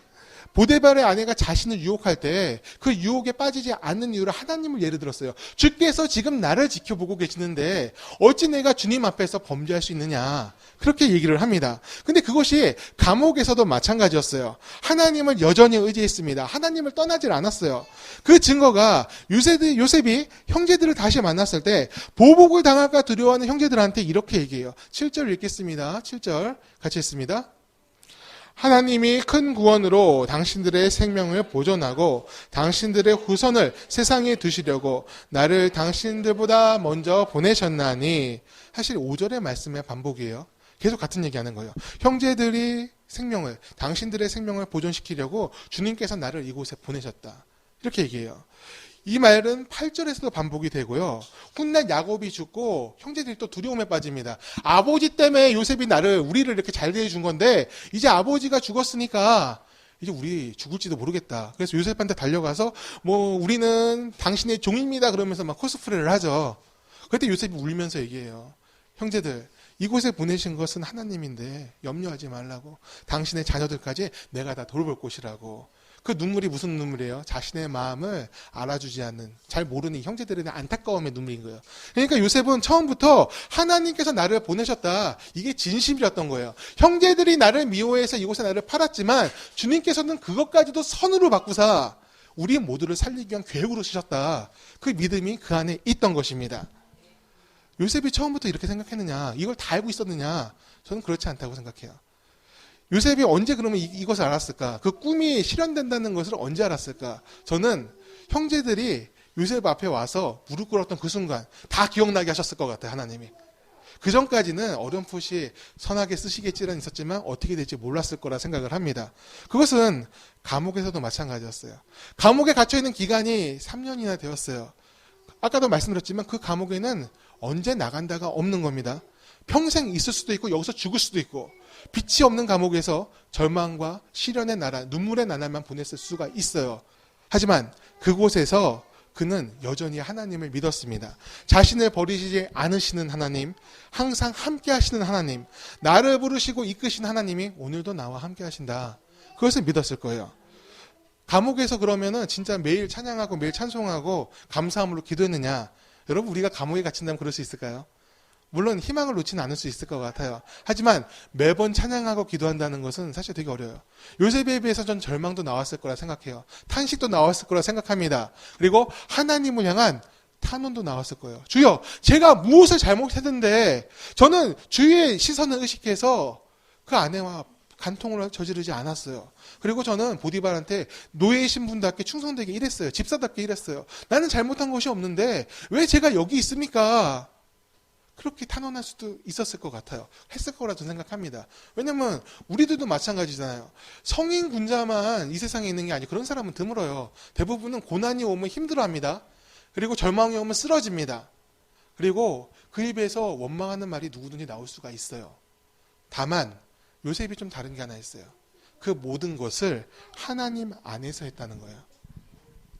보디발의 아내가 자신을 유혹할 때 그 유혹에 빠지지 않는 이유를 하나님을 예를 들었어요. 주께서 지금 나를 지켜보고 계시는데 어찌 내가 주님 앞에서 범죄할 수 있느냐. 그렇게 얘기를 합니다. 근데 그것이 감옥에서도 마찬가지였어요. 하나님을 여전히 의지했습니다. 하나님을 떠나질 않았어요. 그 증거가 요셉이 형제들을 다시 만났을 때 보복을 당할까 두려워하는 형제들한테 이렇게 얘기해요. 7절 읽겠습니다. 7절 같이 읽습니다. 하나님이 큰 구원으로 당신들의 생명을 보존하고 당신들의 후손을 세상에 두시려고 나를 당신들보다 먼저 보내셨나니. 사실 5절의 말씀의 반복이에요. 계속 같은 얘기하는 거예요. 형제들이 당신들의 생명을 보존시키려고 주님께서 나를 이곳에 보내셨다. 이렇게 얘기해요. 이 말은 8절에서도 반복이 되고요. 훗날 야곱이 죽고 형제들이 또 두려움에 빠집니다. 아버지 때문에 요셉이 우리를 이렇게 잘 대해준 건데 이제 아버지가 죽었으니까 이제 우리 죽을지도 모르겠다. 그래서 요셉한테 달려가서 우리는 당신의 종입니다. 그러면서 막 코스프레를 하죠. 그때 요셉이 울면서 얘기해요. 형제들, 이곳에 보내신 것은 하나님인데 염려하지 말라고. 당신의 자녀들까지 내가 다 돌볼 곳이라고. 그 눈물이 무슨 눈물이에요? 자신의 마음을 알아주지 않는, 잘 모르는 형제들에 대한 안타까움의 눈물인 거예요. 그러니까 요셉은 처음부터 하나님께서 나를 보내셨다. 이게 진심이었던 거예요. 형제들이 나를 미워해서 이곳에 나를 팔았지만 주님께서는 그것까지도 선으로 바꾸사 우리 모두를 살리기 위한 계획으로 쓰셨다. 그 믿음이 그 안에 있던 것입니다. 요셉이 처음부터 이렇게 생각했느냐? 이걸 다 알고 있었느냐? 저는 그렇지 않다고 생각해요. 요셉이 언제 그러면 이것을 알았을까? 그 꿈이 실현된다는 것을 언제 알았을까? 저는 형제들이 요셉 앞에 와서 무릎 꿇었던 그 순간 다 기억나게 하셨을 것 같아요. 하나님이. 그 전까지는 어렴풋이 선하게 쓰시겠지는 있었지만 어떻게 될지 몰랐을 거라 생각을 합니다. 그것은 감옥에서도 마찬가지였어요. 감옥에 갇혀있는 기간이 3년이나 되었어요. 아까도 말씀드렸지만 그 감옥에는 언제 나간다가 없는 겁니다. 평생 있을 수도 있고 여기서 죽을 수도 있고 빛이 없는 감옥에서 절망과 시련의 나라, 눈물의 나날만 보냈을 수가 있어요. 하지만 그곳에서 그는 여전히 하나님을 믿었습니다. 자신을 버리시지 않으시는 하나님, 항상 함께 하시는 하나님, 나를 부르시고 이끄신 하나님이 오늘도 나와 함께 하신다. 그것을 믿었을 거예요. 감옥에서 그러면은 진짜 매일 찬양하고 매일 찬송하고 감사함으로 기도했느냐? 여러분, 우리가 감옥에 갇힌다면 그럴 수 있을까요? 물론 희망을 놓지는 않을 수 있을 것 같아요. 하지만 매번 찬양하고 기도한다는 것은 사실 되게 어려워요. 요셉에 비해서 전 절망도 나왔을 거라 생각해요. 탄식도 나왔을 거라 생각합니다. 그리고 하나님을 향한 탄원도 나왔을 거예요. 주여, 제가 무엇을 잘못했는데 저는 주의 시선을 의식해서 그 아내와 간통을 저지르지 않았어요. 그리고 저는 보디발한테 노예 신분답게 충성되게 일했어요. 집사답게 일했어요. 나는 잘못한 것이 없는데 왜 제가 여기 있습니까? 그렇게 탄원할 수도 있었을 것 같아요. 했을 거라고 생각합니다. 왜냐면 우리들도 마찬가지잖아요. 성인 군자만 이 세상에 있는 게 아니고 그런 사람은 드물어요. 대부분은 고난이 오면 힘들어합니다. 그리고 절망이 오면 쓰러집니다. 그리고 그 입에서 원망하는 말이 누구든지 나올 수가 있어요. 다만 요셉이 좀 다른 게 하나 있어요. 그 모든 것을 하나님 안에서 했다는 거예요.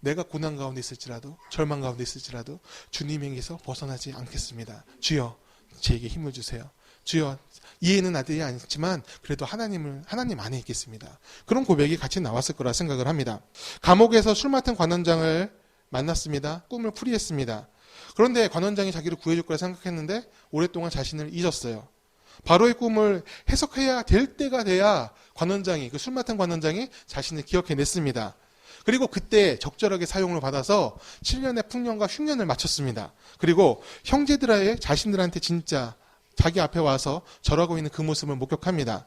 내가 고난 가운데 있을지라도 절망 가운데 있을지라도 주님에게서 벗어나지 않겠습니다. 주여 제게 힘을 주세요. 주여 이해는 나지 않지만 그래도 하나님 안에 있겠습니다. 그런 고백이 같이 나왔을 거라 생각을 합니다. 감옥에서 술 맡은 관원장을 만났습니다. 꿈을 풀이했습니다. 그런데 관원장이 자기를 구해줄 거라 생각했는데 오랫동안 자신을 잊었어요. 바로의 꿈을 해석해야 될 때가 돼야 그 술 맡은 관원장이 자신을 기억해냈습니다. 그리고 그때 적절하게 사용을 받아서 7년의 풍년과 흉년을 마쳤습니다. 그리고 형제들의 자신들한테 진짜 자기 앞에 와서 절하고 있는 그 모습을 목격합니다.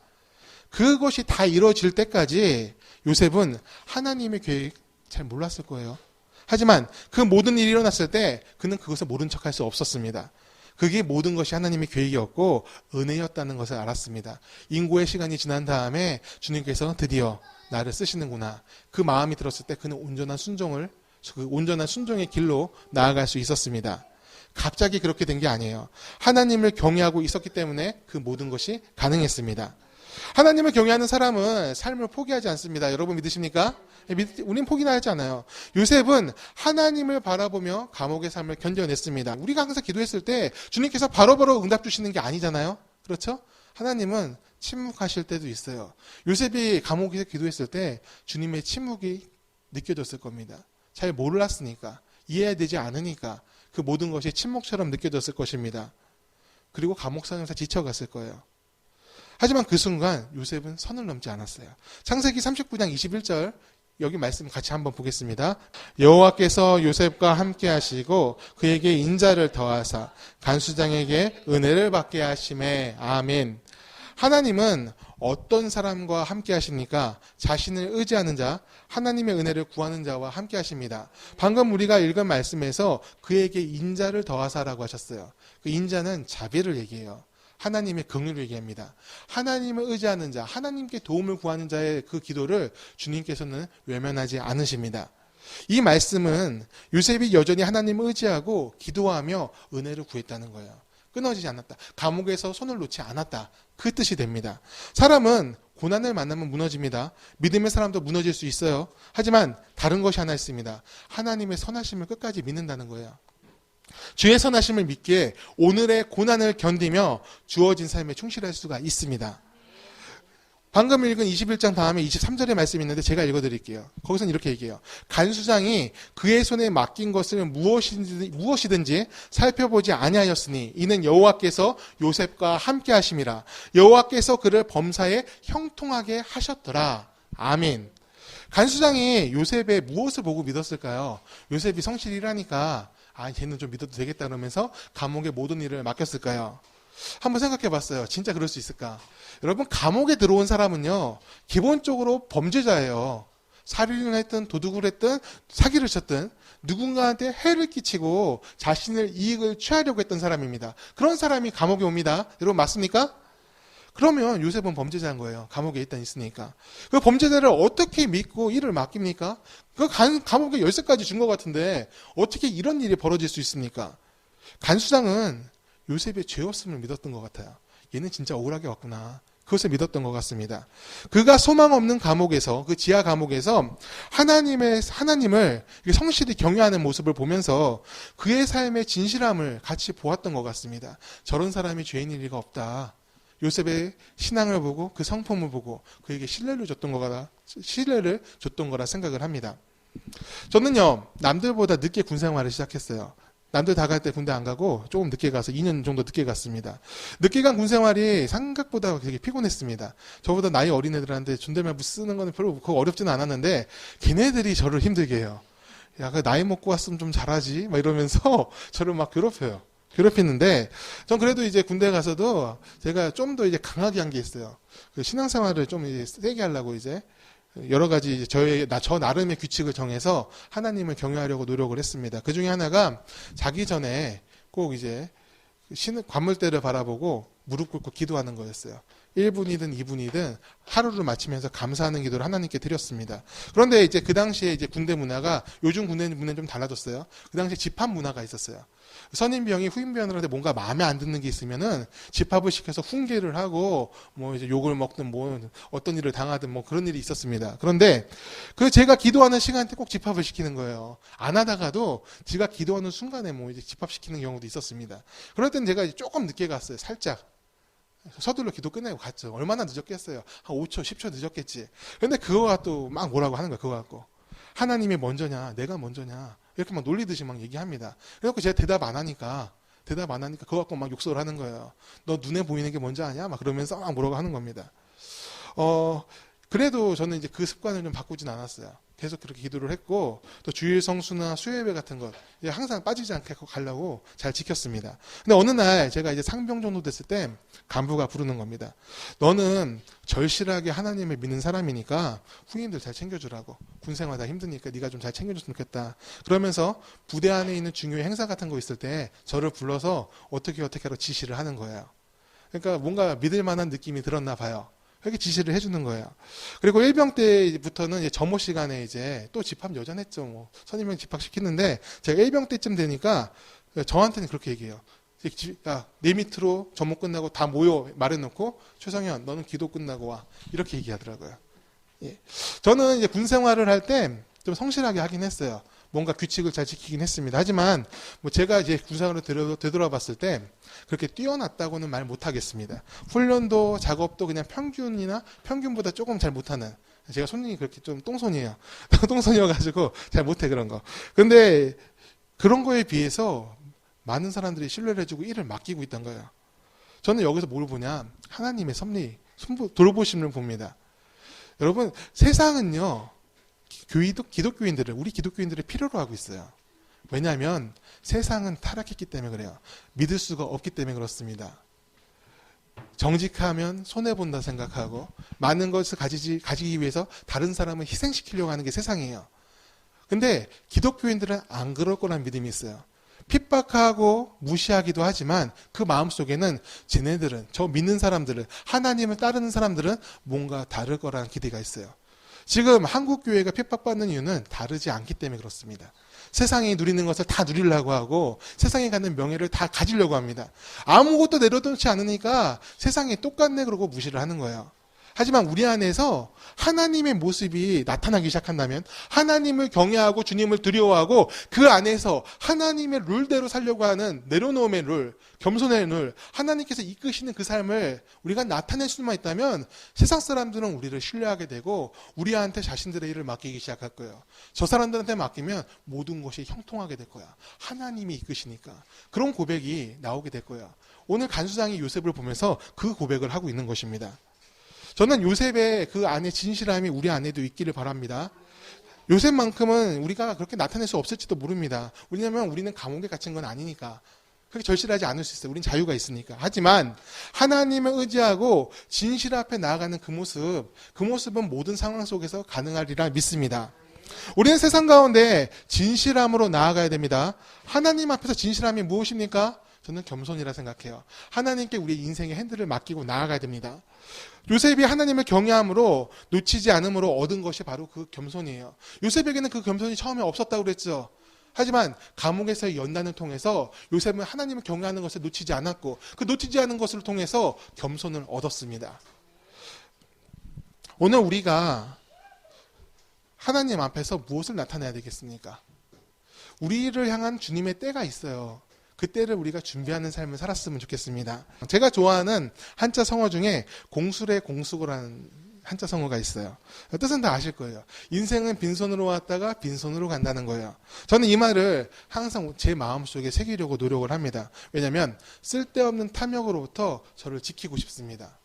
그것이 다 이루어질 때까지 요셉은 하나님의 계획 잘 몰랐을 거예요. 하지만 그 모든 일이 일어났을 때 그는 그것을 모른 척할 수 없었습니다. 그게 모든 것이 하나님의 계획이었고 은혜였다는 것을 알았습니다. 인고의 시간이 지난 다음에 주님께서 드디어 나를 쓰시는구나. 그 마음이 들었을 때 그는 온전한 순종의 길로 나아갈 수 있었습니다. 갑자기 그렇게 된 게 아니에요. 하나님을 경외하고 있었기 때문에 그 모든 것이 가능했습니다. 하나님을 경외하는 사람은 삶을 포기하지 않습니다. 여러분 믿으십니까? 우린 포기나 하지 않아요. 요셉은 하나님을 바라보며 감옥의 삶을 견뎌냈습니다. 우리가 항상 기도했을 때 주님께서 바로바로 응답 주시는 게 아니잖아요. 그렇죠? 하나님은 침묵하실 때도 있어요. 요셉이 감옥에서 기도했을 때 주님의 침묵이 느껴졌을 겁니다. 잘 몰랐으니까, 이해되지 않으니까 그 모든 것이 침묵처럼 느껴졌을 것입니다. 그리고 감옥 생활에서 지쳐갔을 거예요. 하지만 그 순간 요셉은 선을 넘지 않았어요. 창세기 39장 21절 여기 말씀 같이 한번 보겠습니다. 여호와께서 요셉과 함께 하시고 그에게 인자를 더하사 간수장에게 은혜를 받게 하심에 아멘. 하나님은 어떤 사람과 함께 하십니까? 자신을 의지하는 자, 하나님의 은혜를 구하는 자와 함께 하십니다. 방금 우리가 읽은 말씀에서 그에게 인자를 더하사라고 하셨어요. 그 인자는 자비를 얘기해요. 하나님의 긍휼을 얘기합니다. 하나님을 의지하는 자, 하나님께 도움을 구하는 자의 그 기도를 주님께서는 외면하지 않으십니다. 이 말씀은 요셉이 여전히 하나님을 의지하고 기도하며 은혜를 구했다는 거예요. 끊어지지 않았다. 감옥에서 손을 놓지 않았다. 그 뜻이 됩니다. 사람은 고난을 만나면 무너집니다. 믿음의 사람도 무너질 수 있어요. 하지만 다른 것이 하나 있습니다. 하나님의 선하심을 끝까지 믿는다는 거예요. 주의 선하심을 믿기에 오늘의 고난을 견디며 주어진 삶에 충실할 수가 있습니다. 방금 읽은 21장 다음에 23절의 말씀이 있는데 제가 읽어드릴게요. 거기서는 이렇게 얘기해요. 간수장이 그의 손에 맡긴 것을 무엇이든지 살펴보지 아니하였으니 이는 여호와께서 요셉과 함께 하심이라. 여호와께서 그를 범사에 형통하게 하셨더라. 아멘. 간수장이 요셉의 무엇을 보고 믿었을까요? 요셉이 성실히 일하니까 쟤는 좀 믿어도 되겠다 그러면서 감옥의 모든 일을 맡겼을까요? 한번 생각해 봤어요. 진짜 그럴 수 있을까? 여러분, 감옥에 들어온 사람은요, 기본적으로 범죄자예요. 살인을 했든, 도둑을 했든, 사기를 쳤든, 누군가한테 해를 끼치고 자신을 이익을 취하려고 했던 사람입니다. 그런 사람이 감옥에 옵니다. 여러분, 맞습니까? 그러면 요셉은 범죄자인 거예요. 감옥에 일단 있으니까. 그 범죄자를 어떻게 믿고 일을 맡깁니까? 그 감옥에 열쇠까지 준 것 같은데 어떻게 이런 일이 벌어질 수 있습니까? 간수장은 요셉의 죄 없음을 믿었던 것 같아요. 얘는 진짜 억울하게 왔구나. 그것을 믿었던 것 같습니다. 그가 소망 없는 감옥에서, 그 지하 감옥에서 하나님을 성실히 경외하는 모습을 보면서 그의 삶의 진실함을 같이 보았던 것 같습니다. 저런 사람이 죄인일 리가 없다. 요셉의 신앙을 보고 그 성품을 보고 그에게 신뢰를 줬던 거라 생각을 합니다. 저는요, 남들보다 늦게 군 생활을 시작했어요. 남들 다 갈 때 군대 안 가고 조금 늦게 가서 2년 정도 늦게 갔습니다. 늦게 간 군 생활이 생각보다 되게 피곤했습니다. 저보다 나이 어린 애들한테 존댓말 쓰는 거는 별로 그거 어렵지는 않았는데 걔네들이 저를 힘들게 해요. 야, 그 나이 먹고 왔으면 좀 잘하지 막 이러면서 저를 막 괴롭히는데 전 그래도 이제 군대 가서도 제가 좀 더 이제 강하게 한 게 있어요. 그 신앙생활을 좀 이제 세게 하려고 이제 여러 가지 저 나름의 규칙을 정해서 하나님을 경외하려고 노력을 했습니다. 그 중에 하나가 자기 전에 꼭 이제 관물대를 바라보고 무릎 꿇고 기도하는 거였어요. 1분이든 2분이든 하루를 마치면서 감사하는 기도를 하나님께 드렸습니다. 그런데 이제 그 당시에 이제 군대 문화가 요즘 군대 문화는 좀 달라졌어요. 그 당시에 집합 문화가 있었어요. 선임병이 후임병을 하는데 뭔가 마음에 안 드는 게 있으면은 집합을 시켜서 훈계를 하고 뭐 이제 욕을 먹든 뭐 어떤 일을 당하든 뭐 그런 일이 있었습니다. 그런데 그 제가 기도하는 시간 때 꼭 집합을 시키는 거예요. 안 하다가도 제가 기도하는 순간에 뭐 이제 집합시키는 경우도 있었습니다. 그럴 땐 제가 이제 조금 늦게 갔어요. 살짝. 서둘러 기도 끝내고 갔죠. 얼마나 늦었겠어요. 한 5초, 10초 늦었겠지. 근데 그거가 또 막 뭐라고 하는 거야. 그거 갖고. 하나님이 먼저냐, 내가 먼저냐. 이렇게 막 놀리듯이 막 얘기합니다. 그래갖고 제가 대답 안 하니까 그거 갖고 막 욕설을 하는 거예요. 너 눈에 보이는 게 뭔지 아냐? 막 그러면서 막 뭐라고 하는 겁니다. 그래도 저는 이제 그 습관을 좀 바꾸진 않았어요. 계속 그렇게 기도를 했고, 또 주일 성수나 수요예배 같은 것, 이제 항상 빠지지 않게 가려고 잘 지켰습니다. 근데 어느 날 제가 이제 상병 정도 됐을 때 간부가 부르는 겁니다. 너는 절실하게 하나님을 믿는 사람이니까 후임들 잘 챙겨주라고. 군 생활 다 힘드니까 네가 좀 잘 챙겨줬으면 좋겠다. 그러면서 부대 안에 있는 중요한 행사 같은 거 있을 때 저를 불러서 어떻게 하라고 지시를 하는 거예요. 그러니까 뭔가 믿을 만한 느낌이 들었나 봐요. 이렇게 지시를 해주는 거예요. 그리고 일병 때부터는 이제 점호 시간에 이제 또 집합 여전했죠. 뭐 선임병 집합시키는데 제가 일병 때쯤 되니까 저한테는 그렇게 얘기해요. 야, 내 밑으로 점호 끝나고 다 모여 말해놓고 최성현 너는 기도 끝나고 와. 이렇게 얘기하더라고요. 예. 저는 이제 군 생활을 할 때 좀 성실하게 하긴 했어요. 뭔가 규칙을 잘 지키긴 했습니다. 하지만 뭐 제가 이제 군생활을 되돌아봤을 때 그렇게 뛰어났다고는 말 못하겠습니다. 훈련도 작업도 그냥 평균보다 조금 잘 못하는, 제가 손님이 그렇게 좀 똥손이에요. 똥손이어가지고 잘 못해 그런 거. 근데 그런 거에 비해서 많은 사람들이 신뢰를 해주고 일을 맡기고 있던 거예요. 저는 여기서 뭘 보냐, 하나님의 섭리, 돌보심을 봅니다. 여러분, 세상은요 기독교인들을, 우리 기독교인들을 필요로 하고 있어요. 왜냐하면 세상은 타락했기 때문에 그래요. 믿을 수가 없기 때문에 그렇습니다. 정직하면 손해본다 생각하고 많은 것을 가지기 위해서 다른 사람을 희생시키려고 하는 게 세상이에요. 근데 기독교인들은 안 그럴 거란 믿음이 있어요. 핍박하고 무시하기도 하지만 그 마음속에는 쟤네들은, 저 믿는 사람들은, 하나님을 따르는 사람들은 뭔가 다를 거라는 기대가 있어요. 지금 한국교회가 핍박받는 이유는 다르지 않기 때문에 그렇습니다. 세상이 누리는 것을 다 누리려고 하고 세상에 갖는 명예를 다 가지려고 합니다. 아무것도 내려놓지 않으니까 세상이 똑같네 그러고 무시를 하는 거예요. 하지만 우리 안에서 하나님의 모습이 나타나기 시작한다면, 하나님을 경외하고 주님을 두려워하고 그 안에서 하나님의 룰대로 살려고 하는 내려놓음의 룰, 겸손의 룰, 하나님께서 이끄시는 그 삶을 우리가 나타낼 수만 있다면 세상 사람들은 우리를 신뢰하게 되고 우리한테 자신들의 일을 맡기기 시작할 거예요. 저 사람들한테 맡기면 모든 것이 형통하게 될 거야. 하나님이 이끄시니까. 그런 고백이 나오게 될 거예요. 오늘 간수장이 요셉을 보면서 그 고백을 하고 있는 것입니다. 저는 요셉의 그 안에 진실함이 우리 안에도 있기를 바랍니다. 요셉만큼은 우리가 그렇게 나타낼 수 없을지도 모릅니다. 왜냐하면 우리는 감옥에 갇힌 건 아니니까. 그렇게 절실하지 않을 수 있어요. 우린 자유가 있으니까. 하지만 하나님을 의지하고 진실 앞에 나아가는 그 모습은 모든 상황 속에서 가능하리라 믿습니다. 우리는 세상 가운데 진실함으로 나아가야 됩니다. 하나님 앞에서 진실함이 무엇입니까? 저는 겸손이라 생각해요. 하나님께 우리 인생의 핸들을 맡기고 나아가야 됩니다. 요셉이 하나님을 경외함으로 놓치지 않음으로 얻은 것이 바로 그 겸손이에요. 요셉에게는 그 겸손이 처음에 없었다고 그랬죠. 하지만 감옥에서의 연단을 통해서 요셉은 하나님을 경외하는 것을 놓치지 않았고 그 놓치지 않은 것을 통해서 겸손을 얻었습니다. 오늘 우리가 하나님 앞에서 무엇을 나타내야 되겠습니까? 우리를 향한 주님의 때가 있어요. 그 때를 우리가 준비하는 삶을 살았으면 좋겠습니다. 제가 좋아하는 한자 성어 중에 공술의 공수고라는 한자 성어가 있어요. 뜻은 다 아실 거예요. 인생은 빈손으로 왔다가 빈손으로 간다는 거예요. 저는 이 말을 항상 제 마음속에 새기려고 노력을 합니다. 왜냐하면 쓸데없는 탐욕으로부터 저를 지키고 싶습니다.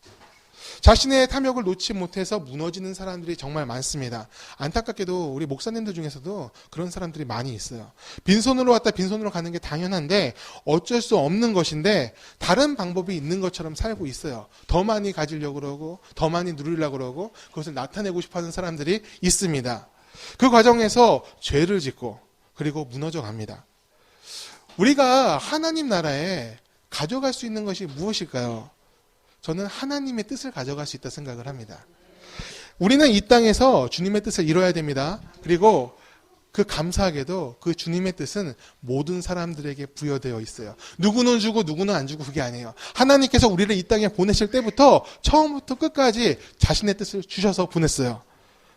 자신의 탐욕을 놓지 못해서 무너지는 사람들이 정말 많습니다. 안타깝게도 우리 목사님들 중에서도 그런 사람들이 많이 있어요. 빈손으로 왔다 빈손으로 가는 게 당연한데 어쩔 수 없는 것인데 다른 방법이 있는 것처럼 살고 있어요. 더 많이 가지려고 그러고 더 많이 누리려고 그러고 그것을 나타내고 싶어하는 사람들이 있습니다. 그 과정에서 죄를 짓고 그리고 무너져 갑니다. 우리가 하나님 나라에 가져갈 수 있는 것이 무엇일까요? 저는 하나님의 뜻을 가져갈 수 있다 생각을 합니다. 우리는 이 땅에서 주님의 뜻을 이뤄야 됩니다. 그리고 그 감사하게도 그 주님의 뜻은 모든 사람들에게 부여되어 있어요. 누구는 주고 누구는 안 주고 그게 아니에요. 하나님께서 우리를 이 땅에 보내실 때부터 처음부터 끝까지 자신의 뜻을 주셔서 보냈어요.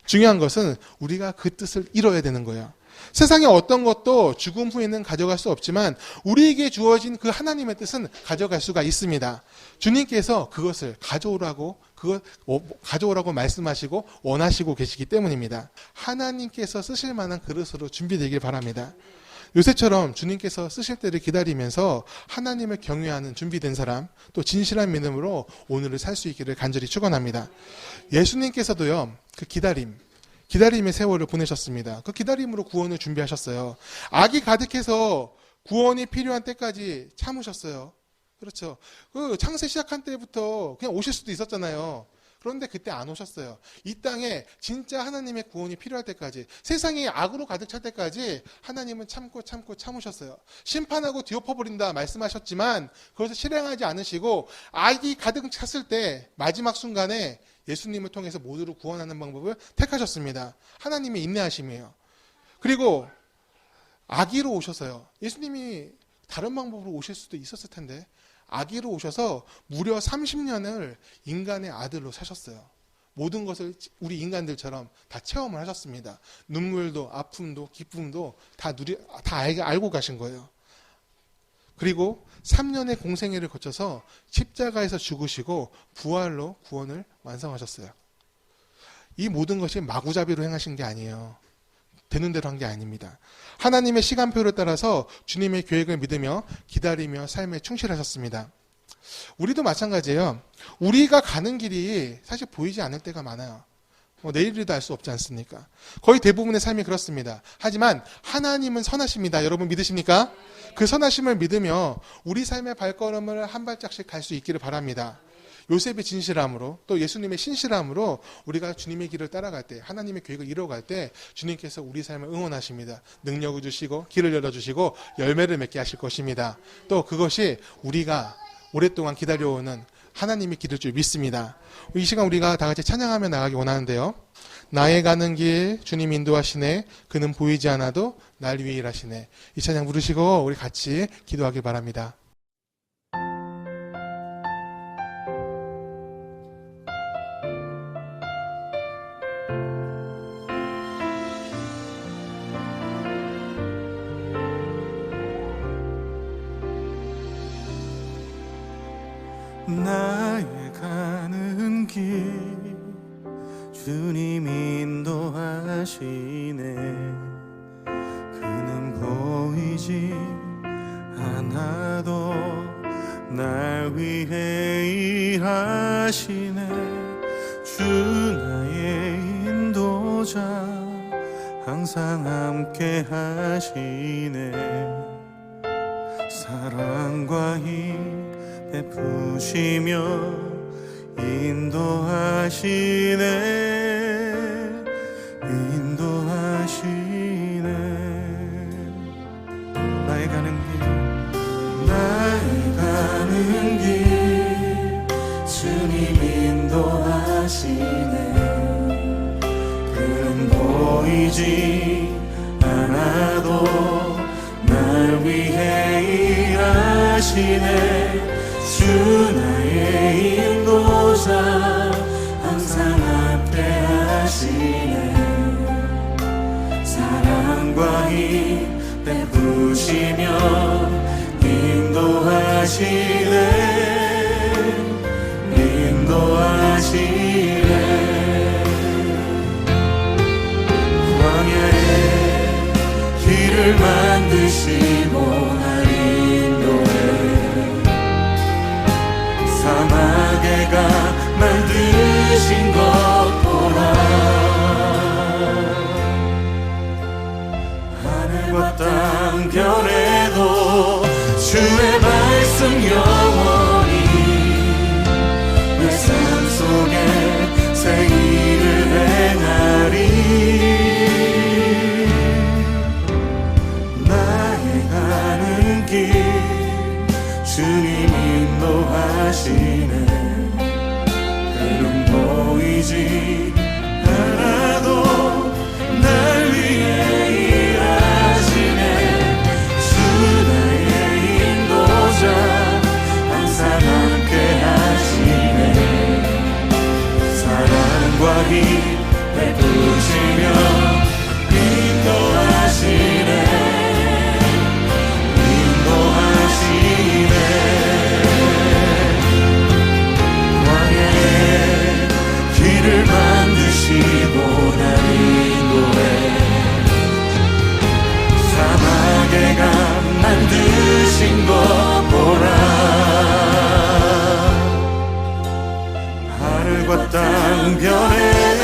중요한 것은 우리가 그 뜻을 이뤄야 되는 거예요. 세상에 어떤 것도 죽음 후에는 가져갈 수 없지만 우리에게 주어진 그 하나님의 뜻은 가져갈 수가 있습니다. 주님께서 그것을 가져오라고 말씀하시고 원하시고 계시기 때문입니다. 하나님께서 쓰실 만한 그릇으로 준비되길 바랍니다. 요새처럼 주님께서 쓰실 때를 기다리면서 하나님을 경외하는 준비된 사람, 또 진실한 믿음으로 오늘을 살 수 있기를 간절히 축원합니다. 예수님께서도요, 그 기다림의 세월을 보내셨습니다. 그 기다림으로 구원을 준비하셨어요. 악이 가득해서 구원이 필요한 때까지 참으셨어요. 그렇죠. 그 창세 시작한 때부터 그냥 오실 수도 있었잖아요. 그런데 그때 안 오셨어요. 이 땅에 진짜 하나님의 구원이 필요할 때까지, 세상이 악으로 가득 찰 때까지 하나님은 참으셨어요. 심판하고 뒤엎어버린다 말씀하셨지만 그것을 실행하지 않으시고 악이 가득 찼을 때 마지막 순간에 예수님을 통해서 모두를 구원하는 방법을 택하셨습니다. 하나님의 인내하심이에요. 그리고 아기로 오셔서요. 예수님이 다른 방법으로 오실 수도 있었을 텐데 아기로 오셔서 무려 30년을 인간의 아들로 사셨어요. 모든 것을 우리 인간들처럼 다 체험을 하셨습니다. 눈물도 아픔도 기쁨도 다 알고 가신 거예요. 그리고 3년의 공생애를 거쳐서 십자가에서 죽으시고 부활로 구원을 완성하셨어요. 이 모든 것이 마구잡이로 행하신 게 아니에요. 되는 대로 한 게 아닙니다. 하나님의 시간표를 따라서 주님의 계획을 믿으며 기다리며 삶에 충실하셨습니다. 우리도 마찬가지예요. 우리가 가는 길이 사실 보이지 않을 때가 많아요. 내일이라도 알 수 없지 않습니까? 거의 대부분의 삶이 그렇습니다. 하지만 하나님은 선하십니다. 여러분 믿으십니까? 그 선하심을 믿으며 우리 삶의 발걸음을 한 발짝씩 갈 수 있기를 바랍니다. 요셉의 진실함으로 또 예수님의 신실함으로 우리가 주님의 길을 따라갈 때, 하나님의 계획을 이뤄갈 때 주님께서 우리 삶을 응원하십니다. 능력을 주시고 길을 열어주시고 열매를 맺게 하실 것입니다. 또 그것이 우리가 오랫동안 기다려오는 하나님의 길일 줄 믿습니다. 이 시간 우리가 다 같이 찬양하며 나가기 원하는데요. 나의 가는 길 주님 인도하시네. 그는 보이지 않아도 날 위해 일하시네. 이 찬양 부르시고 우리 같이 기도하길 바랍니다. 나의 가는 길 주님 인도하시네. 그는 보이지 않아도 날 위해 일하시네. 주 나의 인도자 항상 함께 하시네. 사랑과 힘 베푸시며 인도하시네. 나의 가는 길 주님 인도하시네. 그는 보이지 않아도 날 위해 일하시네. 주 나의 인도자 항상 함께 하시네. 사랑과 힘 베푸시며 인도하시네. 광야에 길을 만드시고 날 인도해. 사막에가 만드신 것 보라. 하늘과 땅 변해도 주의 말씀 영원히 내 삶 속에 새 일을 행하리. 나의 가는 베푸시며 인도하시네 인도하시네 광야에 길을 만드시고 날 인도해 사막에 강 만드신 것 보라 하늘과 땅 변해도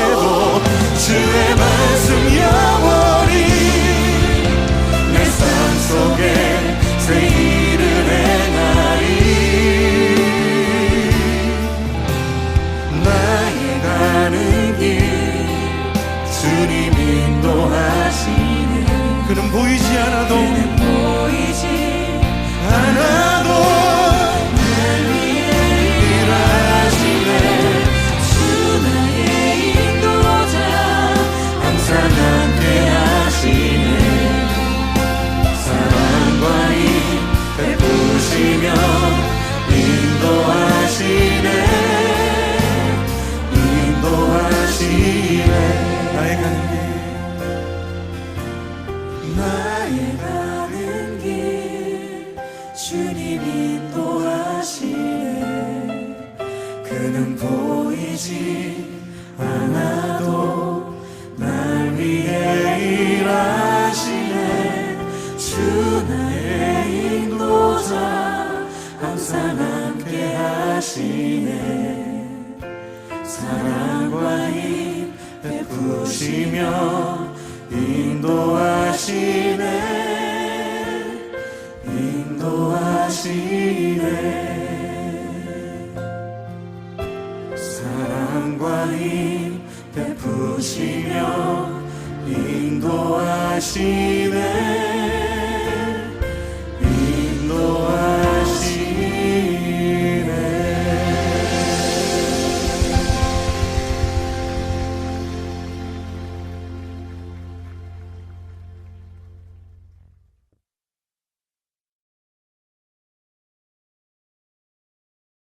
주의 말씀 영원히 내 삶 속에 새 일을 행하리 나의 가는 길 주님 인도하시네 그는 보이지 않아도 날 위해 일하시네 주 나의 인도자 항상 함께 하시네 사랑과 힘 베푸시며 인도하시네 인도하시네 나의 가는 길 나의 가는 길 주님 인도하시네 그는 보이지 않아도 날 위해 일하시네 주 나의 인도자 항상 함께 하시네 사랑과 힘 베푸시며 인도하시네 인도하시네 사랑과 힘 베푸시며 인도하시네